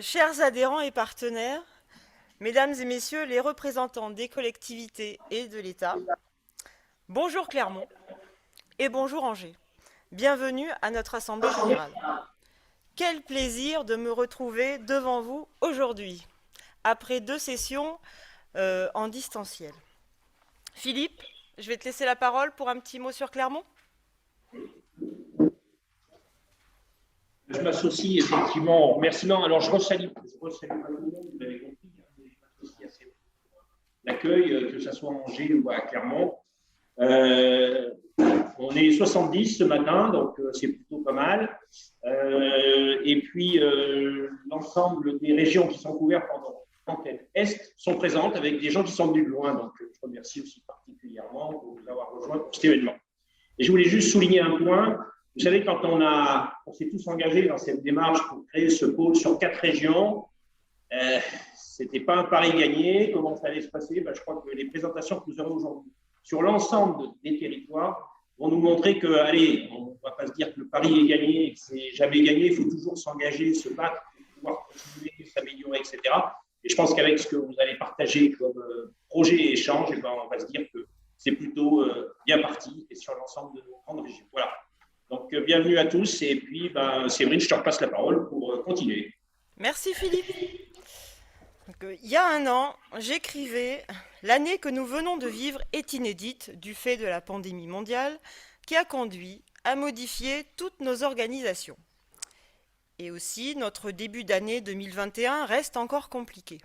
Chers adhérents et partenaires, mesdames et messieurs les représentants des collectivités et de l'État, bonjour Clermont et bonjour Angers. Bienvenue à notre Assemblée générale. Quel plaisir de me retrouver devant vous aujourd'hui, après 2 sessions en distanciel. Philippe, je vais te laisser la parole pour un petit mot sur Clermont. Je m'associe effectivement au remerciement. Alors, je resalue pas tout le monde, vous l'avez compris, mais je m'associe à l'accueil, que ce soit à Angers ou à Clermont. On est 70 ce matin, donc c'est plutôt pas mal. Et puis, l'ensemble des régions qui sont couvertes pendant l'antenne Est sont présentes avec des gens qui sont venus de loin. Donc, je remercie aussi particulièrement pour nous avoir rejoints pour cet événement. Et je voulais juste souligner un point. Vous savez, quand on s'est tous engagés dans cette démarche pour créer ce pôle sur 4 régions, ce n'était pas un pari gagné. Comment ça allait se passer? Je crois que les présentations que nous aurons aujourd'hui sur l'ensemble des territoires vont nous montrer que, allez, on ne va pas se dire que le pari est gagné, que c'est jamais gagné, il faut toujours s'engager, se battre pour pouvoir continuer, s'améliorer, etc. Et je pense qu'avec ce que vous allez partager comme projet et échange, on va se dire que c'est plutôt bien parti et sur l'ensemble de nos grandes régions. Voilà. Donc, bienvenue à tous. Et puis, Séverine, je te repasse la parole pour continuer. Merci Philippe. Donc, il y a un an, j'écrivais « L'année que nous venons de vivre est inédite du fait de la pandémie mondiale qui a conduit à modifier toutes nos organisations. Et aussi, notre début d'année 2021 reste encore compliqué. »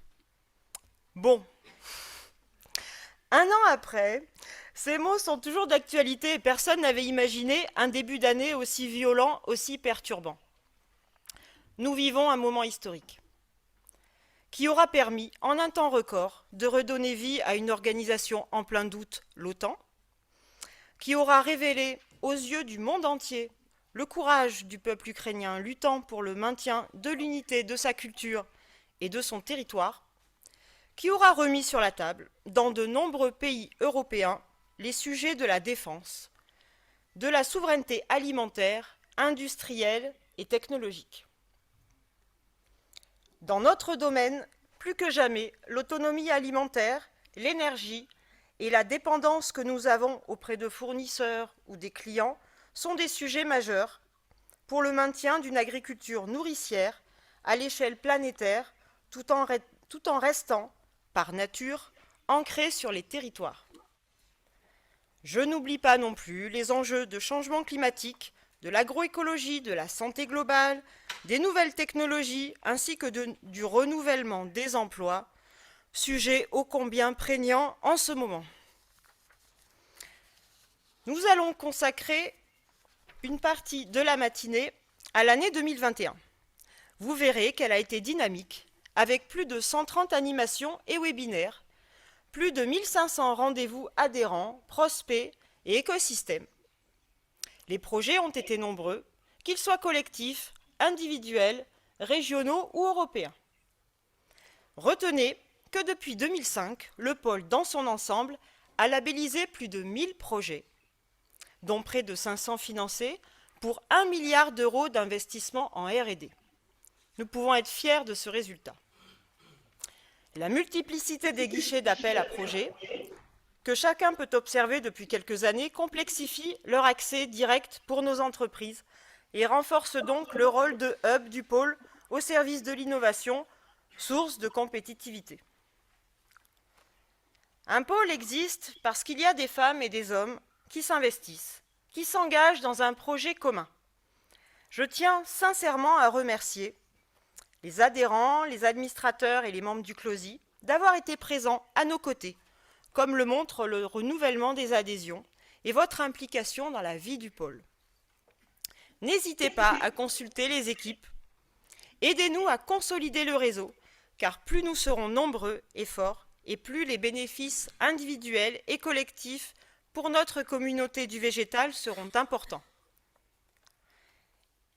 Bon. Un an après, ces mots sont toujours d'actualité et personne n'avait imaginé un début d'année aussi violent, aussi perturbant. Nous vivons un moment historique qui aura permis, en un temps record, de redonner vie à une organisation en plein doute, l'OTAN, qui aura révélé aux yeux du monde entier le courage du peuple ukrainien luttant pour le maintien de l'unité de sa culture et de son territoire, qui aura remis sur la table, dans de nombreux pays européens, les sujets de la défense, de la souveraineté alimentaire, industrielle et technologique. Dans notre domaine, plus que jamais, l'autonomie alimentaire, l'énergie et la dépendance que nous avons auprès de fournisseurs ou des clients sont des sujets majeurs pour le maintien d'une agriculture nourricière à l'échelle planétaire tout en restant, par nature, ancrée sur les territoires. Je n'oublie pas non plus les enjeux de changement climatique, de l'agroécologie, de la santé globale, des nouvelles technologies ainsi que du renouvellement des emplois, sujet ô combien prégnant en ce moment. Nous allons consacrer une partie de la matinée à l'année 2021. Vous verrez qu'elle a été dynamique, avec plus de 130 animations et webinaires, plus de 1500 rendez-vous adhérents, prospects et écosystèmes. Les projets ont été nombreux, qu'ils soient collectifs, individuels, régionaux ou européens. Retenez que depuis 2005, le pôle dans son ensemble a labellisé plus de 1000 projets, dont près de 500 financés pour 1 milliard d'euros d'investissement en R&D. Nous pouvons être fiers de ce résultat. La multiplicité des guichets d'appel à projets que chacun peut observer depuis quelques années complexifie leur accès direct pour nos entreprises et renforce donc le rôle de hub du pôle au service de l'innovation, source de compétitivité. Un pôle existe parce qu'il y a des femmes et des hommes qui s'investissent, qui s'engagent dans un projet commun. Je tiens sincèrement à remercier les adhérents, les administrateurs et les membres du CLOSI d'avoir été présents à nos côtés, comme le montre le renouvellement des adhésions et votre implication dans la vie du pôle. N'hésitez pas à consulter les équipes. Aidez-nous à consolider le réseau, car plus nous serons nombreux et forts, et plus les bénéfices individuels et collectifs pour notre communauté du végétal seront importants.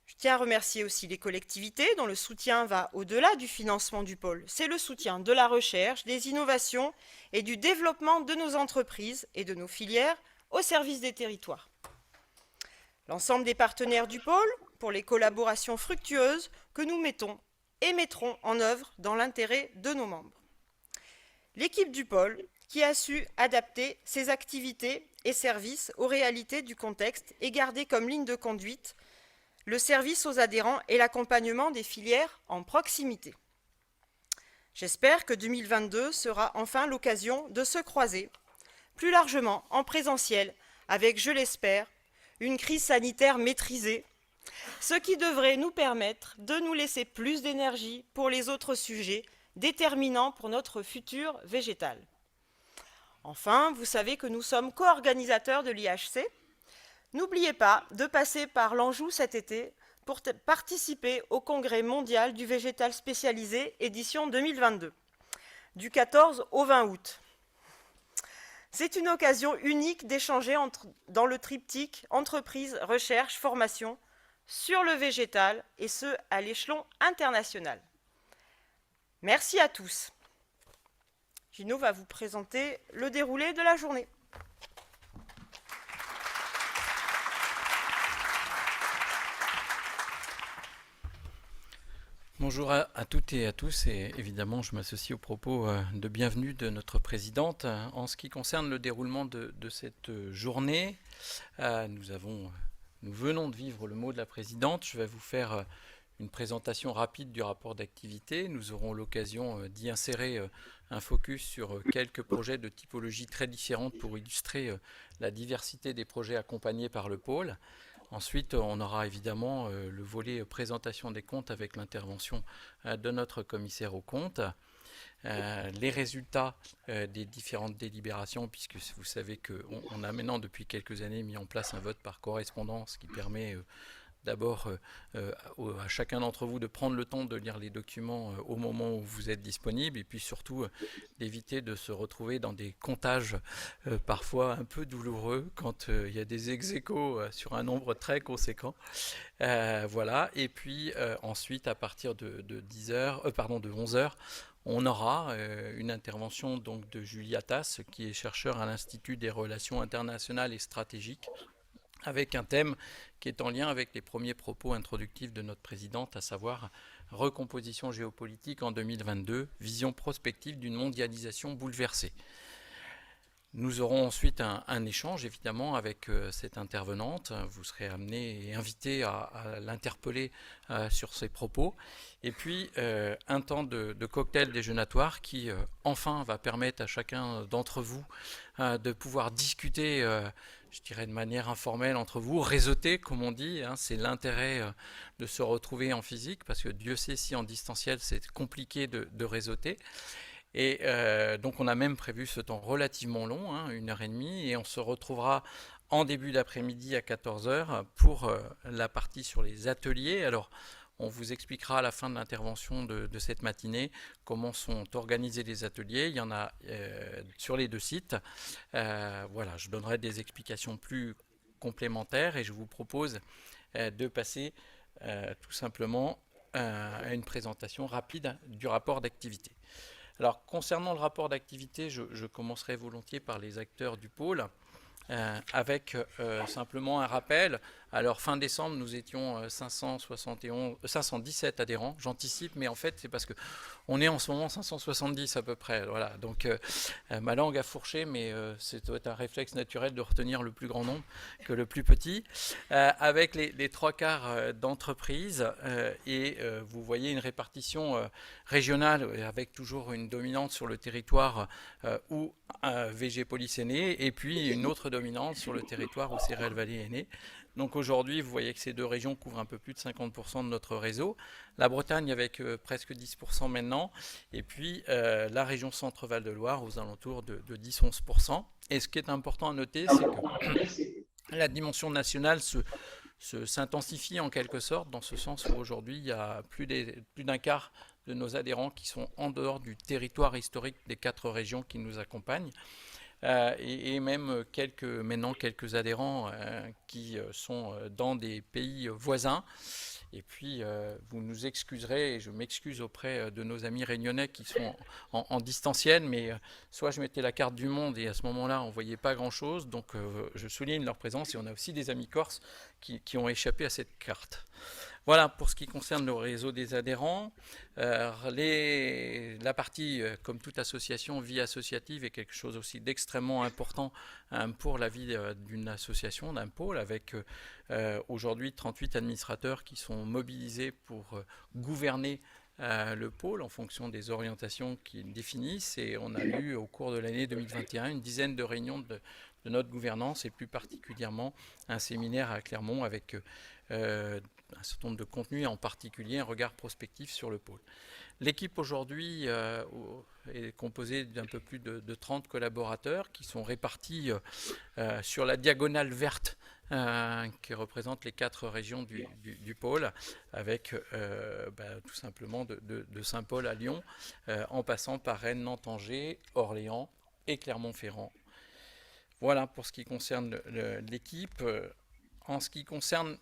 Je tiens à remercier aussi les collectivités dont le soutien va au-delà du financement du pôle. C'est le soutien de la recherche, des innovations et du développement de nos entreprises et de nos filières au service des territoires. L'ensemble des partenaires du pôle pour les collaborations fructueuses que nous mettons et mettrons en œuvre dans l'intérêt de nos membres. L'équipe du pôle, qui a su adapter ses activités et services aux réalités du contexte et garder comme ligne de conduite le service aux adhérents et l'accompagnement des filières en proximité. J'espère que 2022 sera enfin l'occasion de se croiser, plus largement en présentiel, avec, je l'espère, une crise sanitaire maîtrisée, ce qui devrait nous permettre de nous laisser plus d'énergie pour les autres sujets déterminants pour notre futur végétal. Enfin, vous savez que nous sommes co-organisateurs de l'IHC. N'oubliez pas de passer par l'Anjou cet été pour participer au Congrès mondial du végétal spécialisé édition 2022, du 14 au 20 août. C'est une occasion unique d'échanger dans le triptyque entreprise, recherche, formation sur le végétal, et ce, à l'échelon international. Merci à tous. Gino va vous présenter le déroulé de la journée. Bonjour à toutes et à tous, et évidemment je m'associe aux propos de bienvenue de notre présidente. En ce qui concerne le déroulement de cette journée, nous venons de vivre le mot de la présidente. Je vais vous faire une présentation rapide du rapport d'activité. Nous aurons l'occasion d'y insérer un focus sur quelques projets de typologie très différentes pour illustrer la diversité des projets accompagnés par le pôle. Ensuite, on aura évidemment le volet présentation des comptes avec l'intervention de notre commissaire aux comptes. Les résultats des différentes délibérations, puisque vous savez qu'on a maintenant depuis quelques années mis en place un vote par correspondance qui permet d'abord à chacun d'entre vous de prendre le temps de lire les documents au moment où vous êtes disponible, et puis surtout d'éviter de se retrouver dans des comptages parfois un peu douloureux quand il y a des ex-aequo sur un nombre très conséquent. Voilà, et puis ensuite à partir de 11h, on aura une intervention donc de Julie Attas, qui est chercheur à l'Institut des relations internationales et stratégiques, avec un thème qui est en lien avec les premiers propos introductifs de notre présidente, à savoir recomposition géopolitique en 2022, vision prospective d'une mondialisation bouleversée. Nous aurons ensuite un échange évidemment avec cette intervenante. Vous serez amené et invité à l'interpeller sur ses propos. Et puis un temps de cocktail déjeunatoire qui enfin va permettre à chacun d'entre vous de pouvoir discuter, je dirais de manière informelle entre vous, réseauter comme on dit. C'est l'intérêt de se retrouver en physique, parce que Dieu sait si en distanciel c'est compliqué de réseauter. Et donc on a même prévu ce temps relativement long, 1h30, et on se retrouvera en début d'après-midi à 14h pour la partie sur les ateliers. Alors on vous expliquera à la fin de l'intervention de cette matinée comment sont organisés les ateliers. Il y en a sur les 2 sites. Voilà, je donnerai des explications plus complémentaires, et je vous propose de passer tout simplement à une présentation rapide du rapport d'activité. Alors, concernant le rapport d'activité, je commencerai volontiers par les acteurs du pôle, avec simplement un rappel. Alors, fin décembre, nous étions 517 adhérents. J'anticipe, mais en fait, c'est parce qu'on est en ce moment 570 à peu près. Voilà. Donc, ma langue a fourché, mais c'est un réflexe naturel de retenir le plus grand nombre que le plus petit. Avec les 3/4 d'entreprises, et vous voyez une répartition régionale avec toujours une dominante sur le territoire où VG Police est né, et puis une autre dominante sur le territoire où Céréales Vallée est né. Donc aujourd'hui, vous voyez que ces 2 régions couvrent un peu plus de 50% de notre réseau. La Bretagne avec presque 10% maintenant, et puis la région Centre-Val de Loire aux alentours de 10-11%. Et ce qui est important à noter, c'est que la dimension nationale s'intensifie en quelque sorte, dans ce sens où aujourd'hui, il y a plus d'un quart de nos adhérents qui sont en dehors du territoire historique des 4 régions qui nous accompagnent. Et même quelques adhérents qui sont dans des pays voisins. Et puis, vous nous excuserez, et je m'excuse auprès de nos amis réunionnais qui sont en distanciel, mais soit je mettais la carte du monde et à ce moment-là, on ne voyait pas grand-chose. Donc, je souligne leur présence, et on a aussi des amis corses qui ont échappé à cette carte. Voilà pour ce qui concerne le réseau des adhérents. La partie, comme toute association, vie associative est quelque chose aussi d'extrêmement important pour la vie d'une association, d'un pôle, avec aujourd'hui 38 administrateurs qui sont mobilisés pour gouverner le pôle en fonction des orientations qu'ils définissent. Et on a eu au cours de l'année 2021 une dizaine de réunions de notre gouvernance et plus particulièrement un séminaire à Clermont avec un certain nombre de contenus, en particulier un regard prospectif sur le pôle. L'équipe aujourd'hui est composée d'un peu plus de 30 collaborateurs qui sont répartis sur la diagonale verte qui représente les 4 régions du pôle, avec tout simplement de Saint-Paul à Lyon, en passant par Rennes, Nantes, Angers, Orléans et Clermont-Ferrand. Voilà pour ce qui concerne l'équipe. En ce qui concerne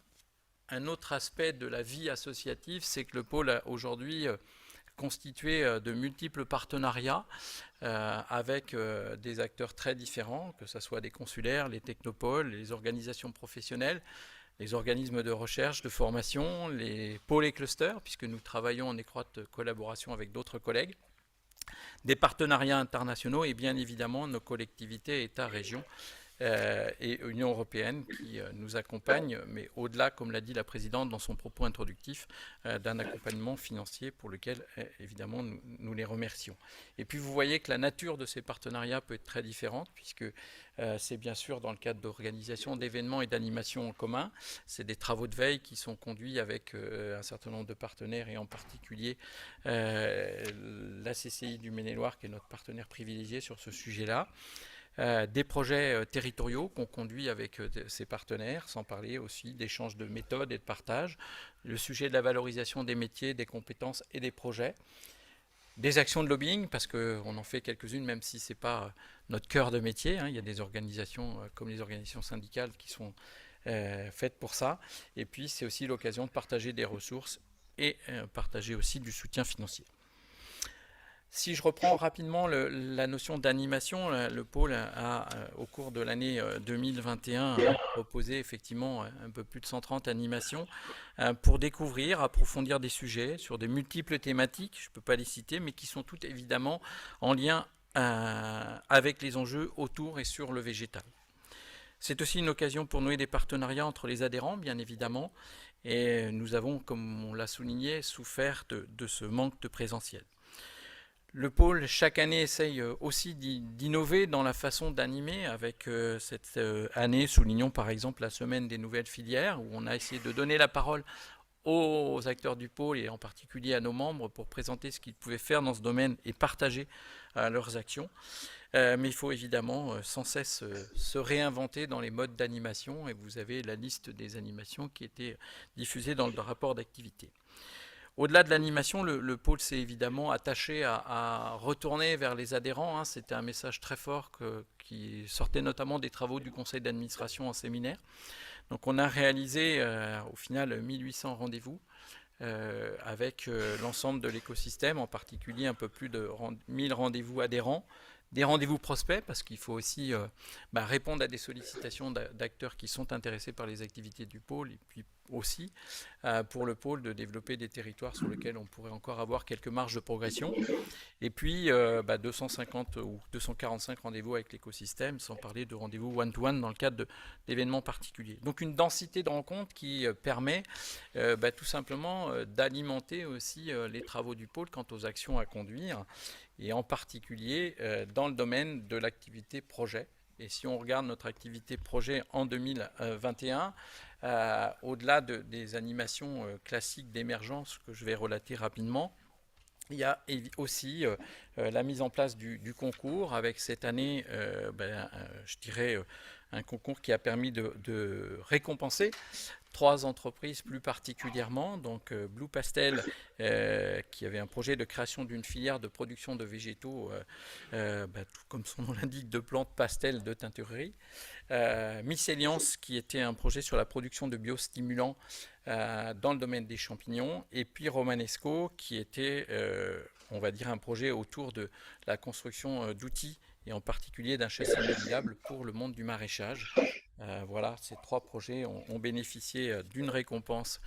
un autre aspect de la vie associative, c'est que le pôle a aujourd'hui constitué de multiples partenariats avec des acteurs très différents, que ce soit des consulaires, les technopoles, les organisations professionnelles, les organismes de recherche, de formation, les pôles et clusters, puisque nous travaillons en étroite collaboration avec d'autres collègues, des partenariats internationaux et bien évidemment nos collectivités, États, régions et Union européenne qui nous accompagnent, mais au-delà, comme l'a dit la présidente dans son propos introductif, d'un accompagnement financier pour lequel évidemment nous les remercions. Et puis vous voyez que la nature de ces partenariats peut être très différente, puisque c'est bien sûr dans le cadre d'organisation d'événements et d'animations en commun. C'est des travaux de veille qui sont conduits avec un certain nombre de partenaires, et en particulier la CCI du Maine-et-Loire, qui est notre partenaire privilégié sur ce sujet-là. Des projets territoriaux qu'on conduit avec ces partenaires, sans parler aussi d'échanges de méthodes et de partage, le sujet de la valorisation des métiers, des compétences et des projets, des actions de lobbying, parce qu'on en fait quelques-unes, même si ce n'est pas notre cœur de métier, il y a des organisations comme les organisations syndicales qui sont faites pour ça, et puis c'est aussi l'occasion de partager des ressources et partager aussi du soutien financier. Si je reprends rapidement la notion d'animation, le pôle a, au cours de l'année 2021, proposé effectivement un peu plus de 130 animations pour découvrir, approfondir des sujets sur des multiples thématiques, je ne peux pas les citer, mais qui sont toutes évidemment en lien avec les enjeux autour et sur le végétal. C'est aussi une occasion pour nouer des partenariats entre les adhérents, bien évidemment, et nous avons, comme on l'a souligné, souffert de ce manque de présentiel. Le pôle, chaque année, essaye aussi d'innover dans la façon d'animer avec cette année, soulignons par exemple la semaine des nouvelles filières, où on a essayé de donner la parole aux acteurs du pôle et en particulier à nos membres pour présenter ce qu'ils pouvaient faire dans ce domaine et partager leurs actions. Mais il faut évidemment sans cesse se réinventer dans les modes d'animation, et vous avez la liste des animations qui étaient diffusées dans le rapport d'activité. Au-delà de l'animation, le pôle s'est évidemment attaché à retourner vers les adhérents. C'était un message très fort qui sortait notamment des travaux du conseil d'administration en séminaire. Donc on a réalisé au final 1800 rendez-vous avec l'ensemble de l'écosystème, en particulier un peu plus de 1000 rendez-vous adhérents, des rendez-vous prospects, parce qu'il faut aussi répondre à des sollicitations d'acteurs qui sont intéressés par les activités du pôle, et puis aussi pour le pôle de développer des territoires sur lesquels on pourrait encore avoir quelques marges de progression. Et puis 250 ou 245 rendez-vous avec l'écosystème, sans parler de rendez-vous one-to-one dans le cadre d'événements particuliers. Donc une densité de rencontres qui permet tout simplement d'alimenter aussi les travaux du pôle quant aux actions à conduire, et en particulier dans le domaine de l'activité projet. Et si on regarde notre activité projet en 2021, au-delà des animations classiques d'émergence que je vais relater rapidement, il y a aussi la mise en place du concours, avec cette année, je dirais, un concours qui a permis de récompenser 3 entreprises plus particulièrement, donc Blue Pastel qui avait un projet de création d'une filière de production de végétaux, tout comme son nom l'indique, de plantes pastel de teinturerie, Myceliance qui était un projet sur la production de biostimulants dans le domaine des champignons, et puis Romanesco qui était, on va dire, un projet autour de la construction d'outils, et en particulier d'un châssis modulable pour le monde du maraîchage. Voilà, ces 3 projets ont bénéficié d'une récompense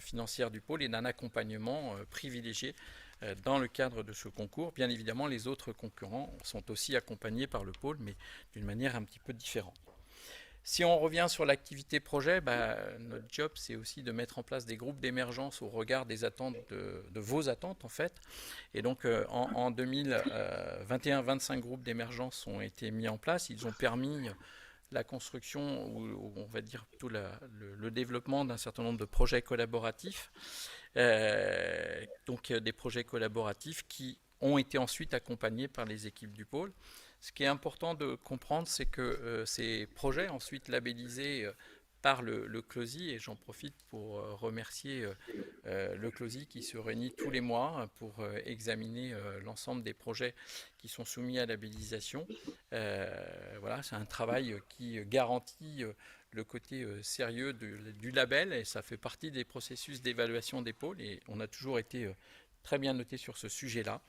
financière du pôle et d'un accompagnement privilégié dans le cadre de ce concours. Bien évidemment, les autres concurrents sont aussi accompagnés par le pôle, mais d'une manière un petit peu différente. Si on revient sur l'activité projet, notre job, c'est aussi de mettre en place des groupes d'émergence au regard des attentes de vos attentes, en fait. Et donc, en 2021, 25 groupes d'émergence ont été mis en place. Ils ont permis la construction, ou on va dire plutôt le développement d'un certain nombre de projets collaboratifs. Donc, des projets collaboratifs qui ont été ensuite accompagnés par les équipes du pôle. Ce qui est important de comprendre, c'est que ces projets, ensuite labellisés par le CLOSI, et j'en profite pour remercier le CLOSI qui se réunit tous les mois pour examiner l'ensemble des projets qui sont soumis à labellisation. Voilà, c'est un travail qui garantit le côté sérieux du label, et ça fait partie des processus d'évaluation des pôles, et on a toujours été très bien noté sur ce sujet-là.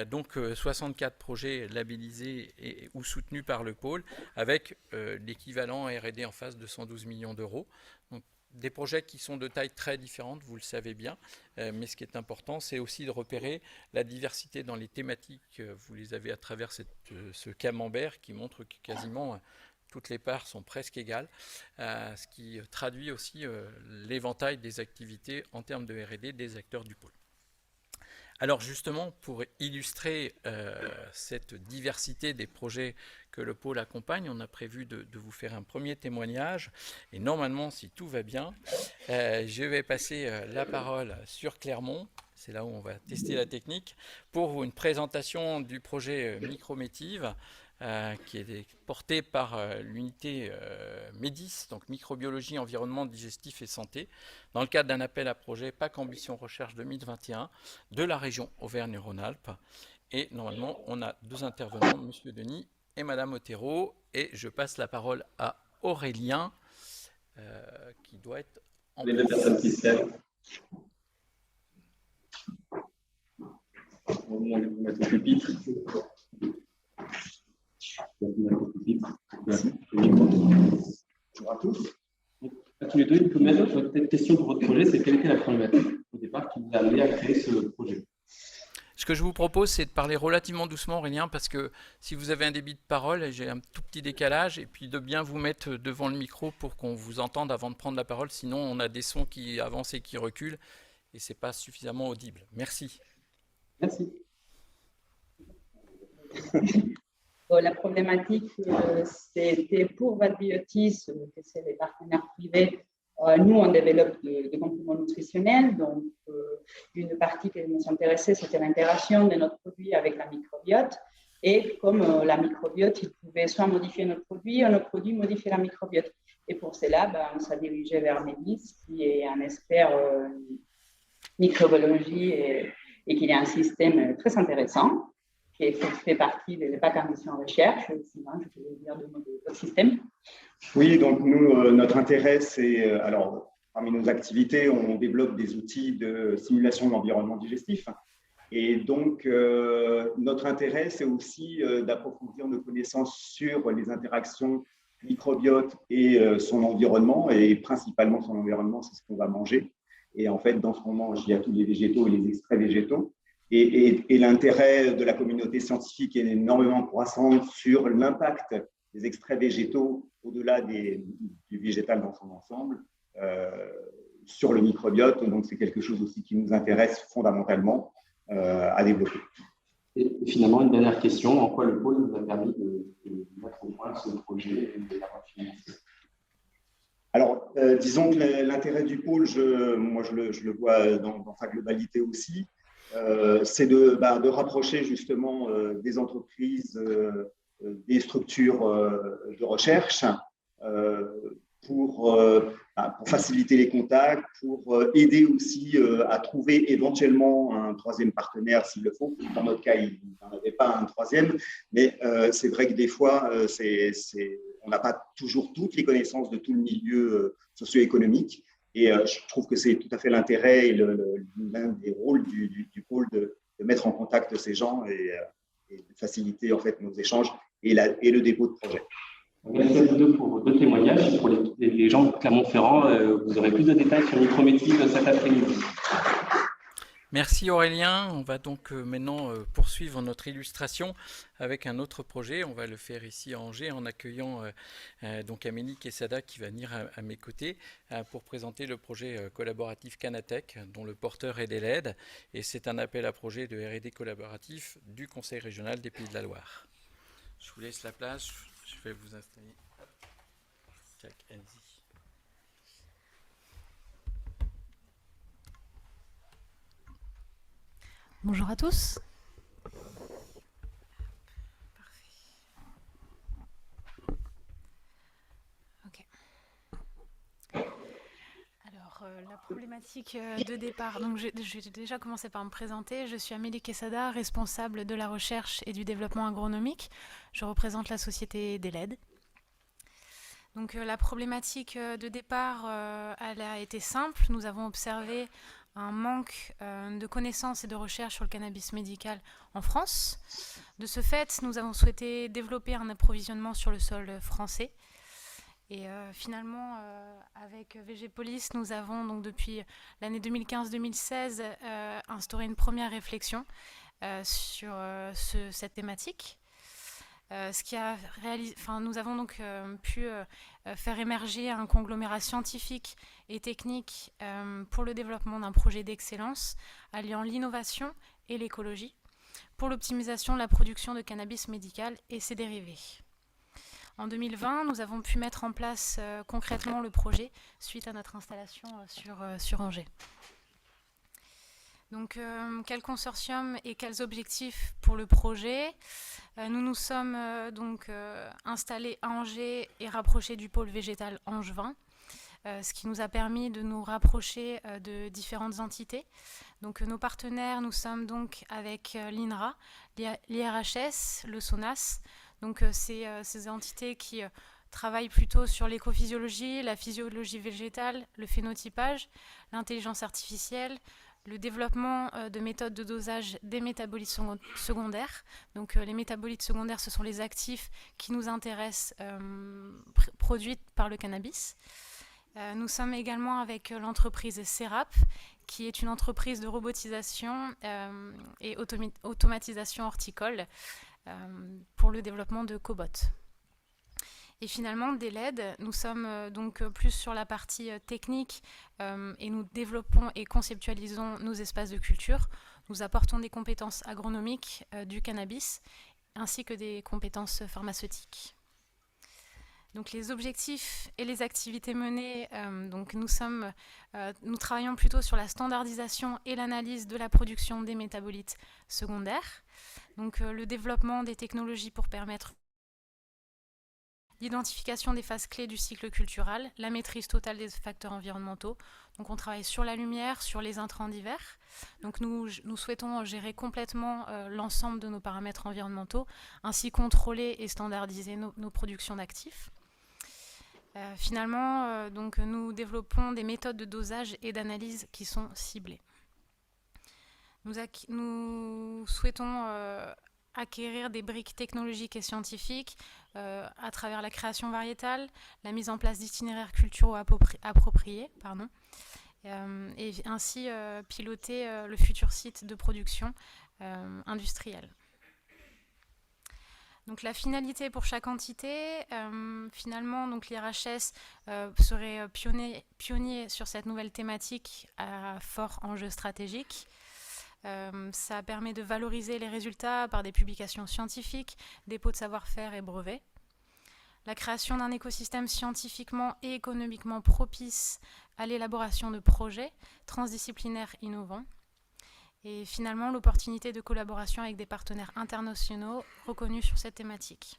Donc 64 projets labellisés ou soutenus par le pôle, avec l'équivalent R&D en face de 112 millions d'euros. Donc, des projets qui sont de tailles très différentes, vous le savez bien, mais ce qui est important, c'est aussi de repérer la diversité dans les thématiques. Vous les avez à travers ce camembert qui montre que quasiment toutes les parts sont presque égales, ce qui traduit aussi l'éventail des activités en termes de R&D des acteurs du pôle. Alors justement, pour illustrer cette diversité des projets que le pôle accompagne, on a prévu de vous faire un premier témoignage. Et normalement, si tout va bien, je vais passer la parole sur Clermont. C'est là où on va tester la technique, pour une présentation du projet Micrométive, qui est porté par l'unité MEDIS, donc microbiologie, environnement digestif et santé, dans le cadre d'un appel à projet PAC Ambition Recherche 2021 de la région Auvergne-Rhône-Alpes. Et normalement, on a 2 intervenants, Monsieur Denis et Madame Otero. Et je passe la parole à Aurélien, qui doit être en les 2 personnes qui se lèvent. On va vous mettre au pupitre. Merci. Bonjour à tous. À tous les deux, une première question pour votre projet, c'est quelle était la problématique au départ qui vous a amené à créer ce projet? Ce que je vous propose, c'est de parler relativement doucement, Aurélien, parce que si vous avez un débit de parole, j'ai un tout petit décalage, et puis de bien vous mettre devant le micro pour qu'on vous entende avant de prendre la parole, sinon on a des sons qui avancent et qui reculent, et ce n'est pas suffisamment audible. Merci. Merci. La problématique, c'était pour Valbiotis, que c'est les partenaires privés. Nous, on développe des compléments nutritionnels. Donc, une partie qui nous intéressait, c'était l'interaction de notre produit avec la microbiote. Et comme la microbiote, il pouvait soit modifier notre produit, ou notre produit modifier la microbiote. Et pour cela, on s'est dirigé vers Médis, qui est un expert microbiologie et qui a un système très intéressant, qui fait partie des PAC Ambition Recherche. Sinon, je peux vous dire de notre système. Oui, donc nous, notre intérêt, c'est, alors, parmi nos activités, on développe des outils de simulation de l'environnement digestif. Et donc, notre intérêt, c'est aussi d'approfondir nos connaissances sur les interactions microbiote et son environnement, et principalement son environnement, c'est ce qu'on va manger. Et en fait, dans ce qu'on mange, il y a tous les végétaux et les extraits végétaux. Et l'intérêt de la communauté scientifique est énormément croissant sur l'impact des extraits végétaux au-delà du végétal dans son ensemble sur le microbiote. Donc, c'est quelque chose aussi qui nous intéresse fondamentalement à développer. Et finalement, une dernière question, en quoi le pôle nous a permis de mettre au point ce projet et de l'avoir financé? Alors, disons que l'intérêt du pôle, moi je le vois dans sa globalité aussi, c'est de rapprocher justement des entreprises, des structures de recherche pour faciliter les contacts, pour aider aussi à trouver éventuellement un troisième partenaire s'il le faut. Dans notre cas, il n'en avait pas un troisième, mais c'est vrai que des fois, on n'a pas toujours toutes les connaissances de tout le milieu socio-économique. Et je trouve que c'est tout à fait l'intérêt et l'un des rôles du pôle de mettre en contact ces gens et de faciliter en fait nos échanges et le dépôt de projet. Merci à vous deux pour vos deux témoignages. Et pour les gens de Clermont-Ferrand, vous aurez plus de détails sur Micrométive cet après-midi. Merci Aurélien. On va donc maintenant poursuivre notre illustration avec un autre projet. On va le faire ici à Angers en accueillant donc Amélie Quesada qui va venir à mes côtés pour présenter le projet collaboratif Canatech dont le porteur est des LED. Et c'est un appel à projet de R&D collaboratif du Conseil régional des Pays de la Loire. Je vous laisse la place. Je vais vous installer. Tac, allez-y. Bonjour à tous. Ok. Alors, la problématique de départ, donc je vais déjà commencer par me présenter. Je suis Amélie Quesada, responsable de la recherche et du développement agronomique. Je représente la société des LED. Donc, la problématique de départ, elle a été simple. Nous avons observé un manque de connaissances et de recherche sur le cannabis médical en France. De ce fait, nous avons souhaité développer un approvisionnement sur le sol français. Et finalement, avec VG Police, nous avons donc depuis l'année 2015-2016 instauré une première réflexion sur cette thématique. Nous avons donc pu faire émerger un conglomérat scientifique et technique pour le développement d'un projet d'excellence alliant l'innovation et l'écologie pour l'optimisation de la production de cannabis médical et ses dérivés. En 2020, nous avons pu mettre en place concrètement le projet suite à notre installation sur Angers. Donc, quel consortium et quels objectifs pour le projet? Nous nous sommes donc installés à Angers et rapprochés du pôle végétal angevin, ce qui nous a permis de nous rapprocher de différentes entités. Donc, nos partenaires, nous sommes donc avec l'INRA, l'IRHS, le SONAS, donc ces entités qui travaillent plutôt sur l'écophysiologie, la physiologie végétale, le phénotypage, l'intelligence artificielle, le développement de méthodes de dosage des métabolites secondaires. Donc les métabolites secondaires, ce sont les actifs qui nous intéressent produits par le cannabis. Nous sommes également avec l'entreprise CERAP, qui est une entreprise de robotisation et automatisation horticole pour le développement de cobots. Et finalement, des LED, nous sommes donc plus sur la partie technique et nous développons et conceptualisons nos espaces de culture. Nous apportons des compétences agronomiques du cannabis ainsi que des compétences pharmaceutiques. Donc les objectifs et les activités menées, donc nous travaillons plutôt sur la standardisation et l'analyse de la production des métabolites secondaires. Donc le développement des technologies pour permettre l'identification des phases clés du cycle cultural, la maîtrise totale des facteurs environnementaux. Donc on travaille sur la lumière, sur les intrants divers. Donc nous souhaitons gérer complètement l'ensemble de nos paramètres environnementaux, ainsi contrôler et standardiser nos productions d'actifs. Finalement, donc nous développons des méthodes de dosage et d'analyse qui sont ciblées. Nous souhaitons acquérir des briques technologiques et scientifiques à travers la création variétale, la mise en place d'itinéraires culturaux appropriés, et ainsi piloter le futur site de production industrielle. Donc la finalité pour chaque entité, finalement, donc l'IRHS serait pionnier sur cette nouvelle thématique à fort enjeu stratégique. Ça permet de valoriser les résultats par des publications scientifiques, dépôts de savoir-faire et brevets. La création d'un écosystème scientifiquement et économiquement propice à l'élaboration de projets transdisciplinaires innovants. Et finalement, l'opportunité de collaboration avec des partenaires internationaux reconnus sur cette thématique.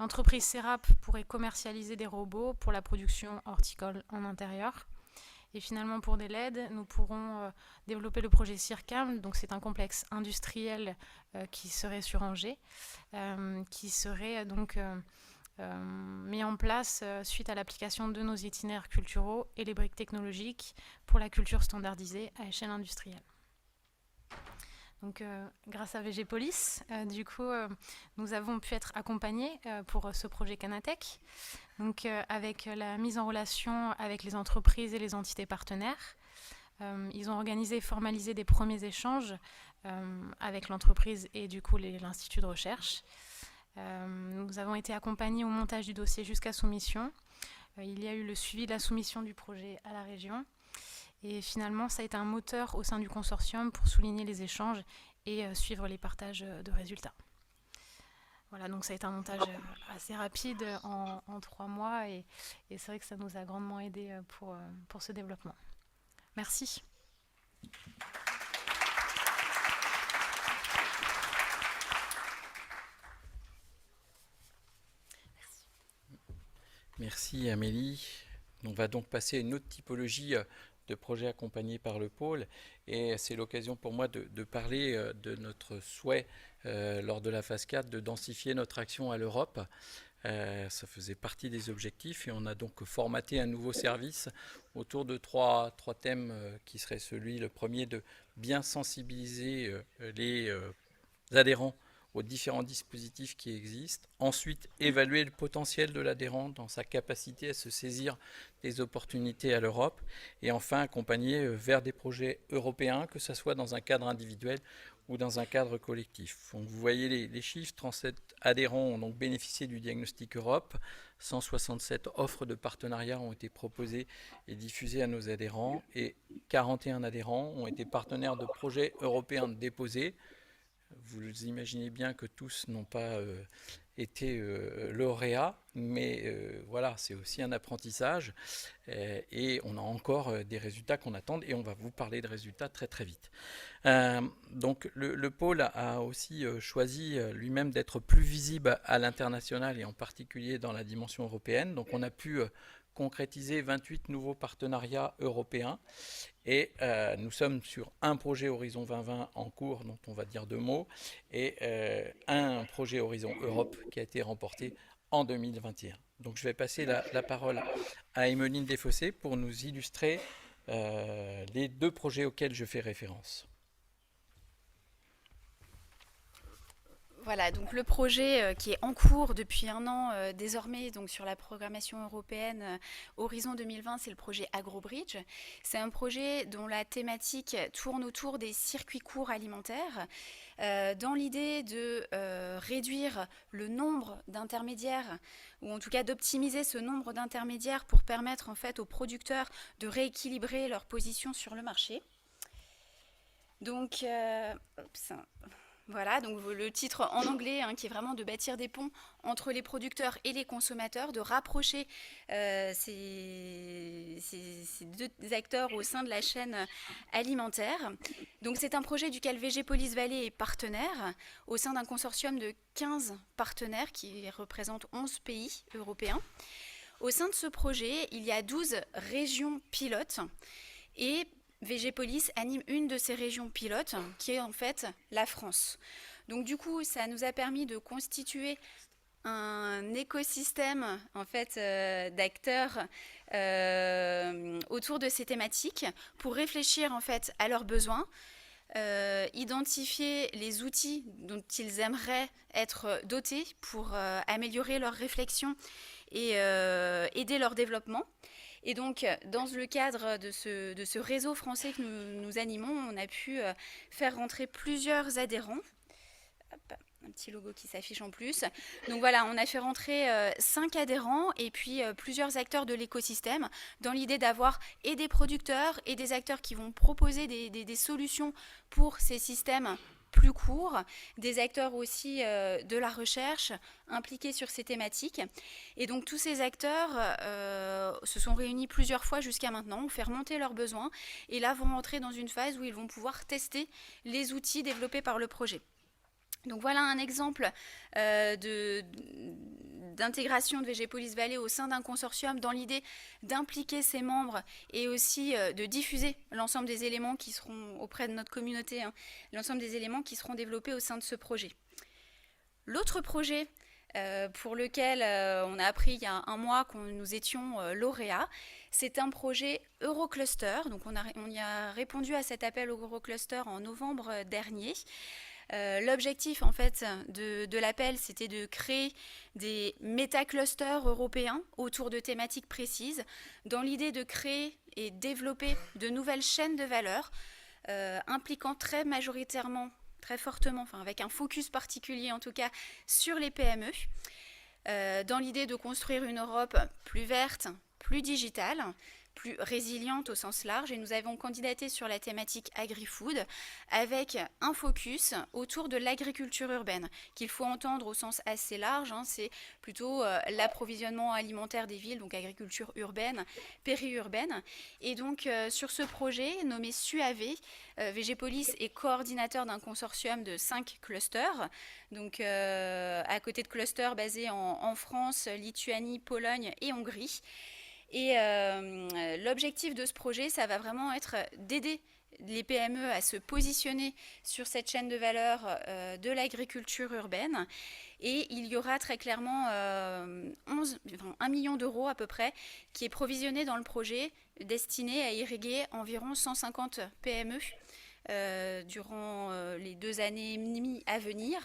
L'entreprise CERAP pourrait commercialiser des robots pour la production horticole en intérieur. Et finalement, pour des LED, nous pourrons développer le projet CIRCAM. Donc, c'est un complexe industriel qui serait sur Angers, qui serait donc mis en place suite à l'application de nos itinéraires culturaux et les briques technologiques pour la culture standardisée à échelle industrielle. Donc, grâce à VGPolis, du coup, nous avons pu être accompagnés pour ce projet Canatech, donc avec la mise en relation avec les entreprises et les entités partenaires. Ils ont organisé et formalisé des premiers échanges avec l'entreprise et du coup l'Institut de recherche. Nous avons été accompagnés au montage du dossier jusqu'à soumission. Il y a eu le suivi de la soumission du projet à la région. Et finalement, ça a été un moteur au sein du consortium pour souligner les échanges et suivre les partages de résultats. Voilà, donc ça a été un montage assez rapide en 3 mois et c'est vrai que ça nous a grandement aidé pour ce développement. Merci. Merci Amélie. On va donc passer à une autre typologie de projets accompagnés par le pôle et c'est l'occasion pour moi de parler de notre souhait lors de la phase 4 de densifier notre action à l'Europe. Ça faisait partie des objectifs et on a donc formaté un nouveau service autour de trois thèmes qui seraient le premier de bien sensibiliser les adhérents aux différents dispositifs qui existent. Ensuite, évaluer le potentiel de l'adhérent dans sa capacité à se saisir des opportunités à l'Europe. Et enfin, accompagner vers des projets européens, que ce soit dans un cadre individuel ou dans un cadre collectif. Donc, vous voyez les chiffres, 37 adhérents ont donc bénéficié du diagnostic Europe, 167 offres de partenariat ont été proposées et diffusées à nos adhérents et 41 adhérents ont été partenaires de projets européens déposés. Vous imaginez bien que tous n'ont pas été lauréats, mais voilà, c'est aussi un apprentissage et on a encore des résultats qu'on attend et on va vous parler de résultats très très vite. Donc le pôle a aussi choisi lui-même d'être plus visible à l'international et en particulier dans la dimension européenne. Donc on a pu concrétiser 28 nouveaux partenariats européens et nous sommes sur un projet Horizon 2020 en cours dont on va dire 2 mots et un projet Horizon Europe qui a été remporté en 2021. Donc je vais passer la parole à Emeline Desfossés pour nous illustrer les 2 projets auxquels je fais référence. Voilà, donc le projet qui est en cours depuis 1 an désormais donc sur la programmation européenne Horizon 2020, c'est le projet AgroBridge. C'est un projet dont la thématique tourne autour des circuits courts alimentaires dans l'idée de réduire le nombre d'intermédiaires ou en tout cas d'optimiser ce nombre d'intermédiaires pour permettre en fait aux producteurs de rééquilibrer leur position sur le marché. Donc, voilà, donc le titre en anglais qui est vraiment de bâtir des ponts entre les producteurs et les consommateurs, de rapprocher ces 2 acteurs au sein de la chaîne alimentaire. Donc c'est un projet duquel VGPolis Vallée est partenaire au sein d'un consortium de 15 partenaires qui représentent 11 pays européens. Au sein de ce projet, il y a 12 régions pilotes et VGPolis anime une de ces régions pilotes, qui est en fait la France. Donc du coup, ça nous a permis de constituer un écosystème en fait d'acteurs autour de ces thématiques pour réfléchir en fait à leurs besoins, identifier les outils dont ils aimeraient être dotés pour améliorer leur réflexion et aider leur développement. Et donc, dans le cadre de ce réseau français que nous animons, on a pu faire rentrer plusieurs adhérents. Hop, un petit logo qui s'affiche en plus. Donc voilà, on a fait rentrer 5 adhérents et puis plusieurs acteurs de l'écosystème dans l'idée d'avoir et des producteurs et des acteurs qui vont proposer des solutions pour ces systèmes plus courts, des acteurs aussi de la recherche impliqués sur ces thématiques. Et donc tous ces acteurs se sont réunis plusieurs fois jusqu'à maintenant, ont fait remonter leurs besoins et là vont entrer dans une phase où ils vont pouvoir tester les outils développés par le projet. Donc voilà un exemple d'intégration de VGPolis Vallée au sein d'un consortium dans l'idée d'impliquer ses membres et aussi de diffuser l'ensemble des éléments qui seront auprès de notre communauté, l'ensemble des éléments qui seront développés au sein de ce projet. L'autre projet pour lequel on a appris il y a un mois que nous étions lauréats. C'est un projet Eurocluster, donc on y a répondu à cet appel au Eurocluster en novembre dernier. L'objectif en fait de l'appel, c'était de créer des métaclusters européens autour de thématiques précises, dans l'idée de créer et développer de nouvelles chaînes de valeur, impliquant très majoritairement, très fortement, enfin avec un focus particulier en tout cas, sur les PME, dans l'idée de construire une Europe plus verte, plus digitale, plus résiliente au sens large, et nous avons candidaté sur la thématique agri-food avec un focus autour de l'agriculture urbaine, qu'il faut entendre au sens assez large, hein, c'est plutôt l'approvisionnement alimentaire des villes, donc agriculture urbaine, périurbaine. Et donc sur ce projet nommé SUAV, Végépolis est coordinateur d'un consortium de 5 clusters, donc à côté de clusters basés en France, Lituanie, Pologne et Hongrie. Et l'objectif de ce projet, ça va vraiment être d'aider les PME à se positionner sur cette chaîne de valeur de l'agriculture urbaine. Et il y aura très clairement 1 million d'euros à peu près qui est provisionné dans le projet, destiné à irriguer environ 150 PME. Durant les 2 années et demie à venir.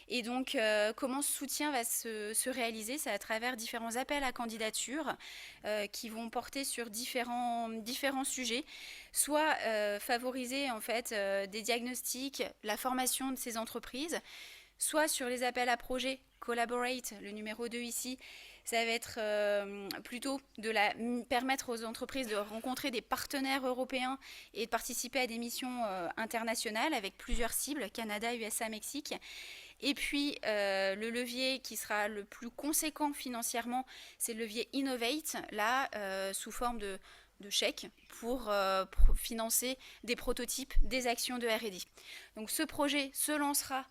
Et donc, comment ce soutien va se réaliser? C'est à travers différents appels à candidature qui vont porter sur différents sujets, soit favoriser en fait des diagnostics, la formation de ces entreprises, soit sur les appels à projets Collaborate, le numéro 2 ici. Ça va être plutôt de permettre aux entreprises de rencontrer des partenaires européens et de participer à des missions internationales avec plusieurs cibles, Canada, USA, Mexique. Et puis, le levier qui sera le plus conséquent financièrement, c'est le levier Innovate, là, sous forme de chèques pour financer des prototypes, des actions de R&D. Donc, ce projet se lancera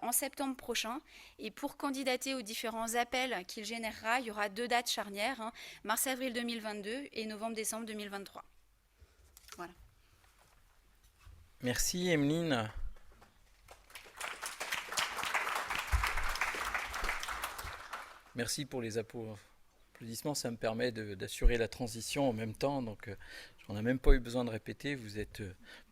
en septembre prochain, et pour candidater aux différents appels qu'il générera, il y aura 2 dates charnières, hein, mars-avril 2022 et novembre-décembre 2023. Voilà. Merci Emeline. Merci pour les applaudissements, ça me permet d'assurer la transition en même temps, donc on n'a même pas eu besoin de répéter, vous êtes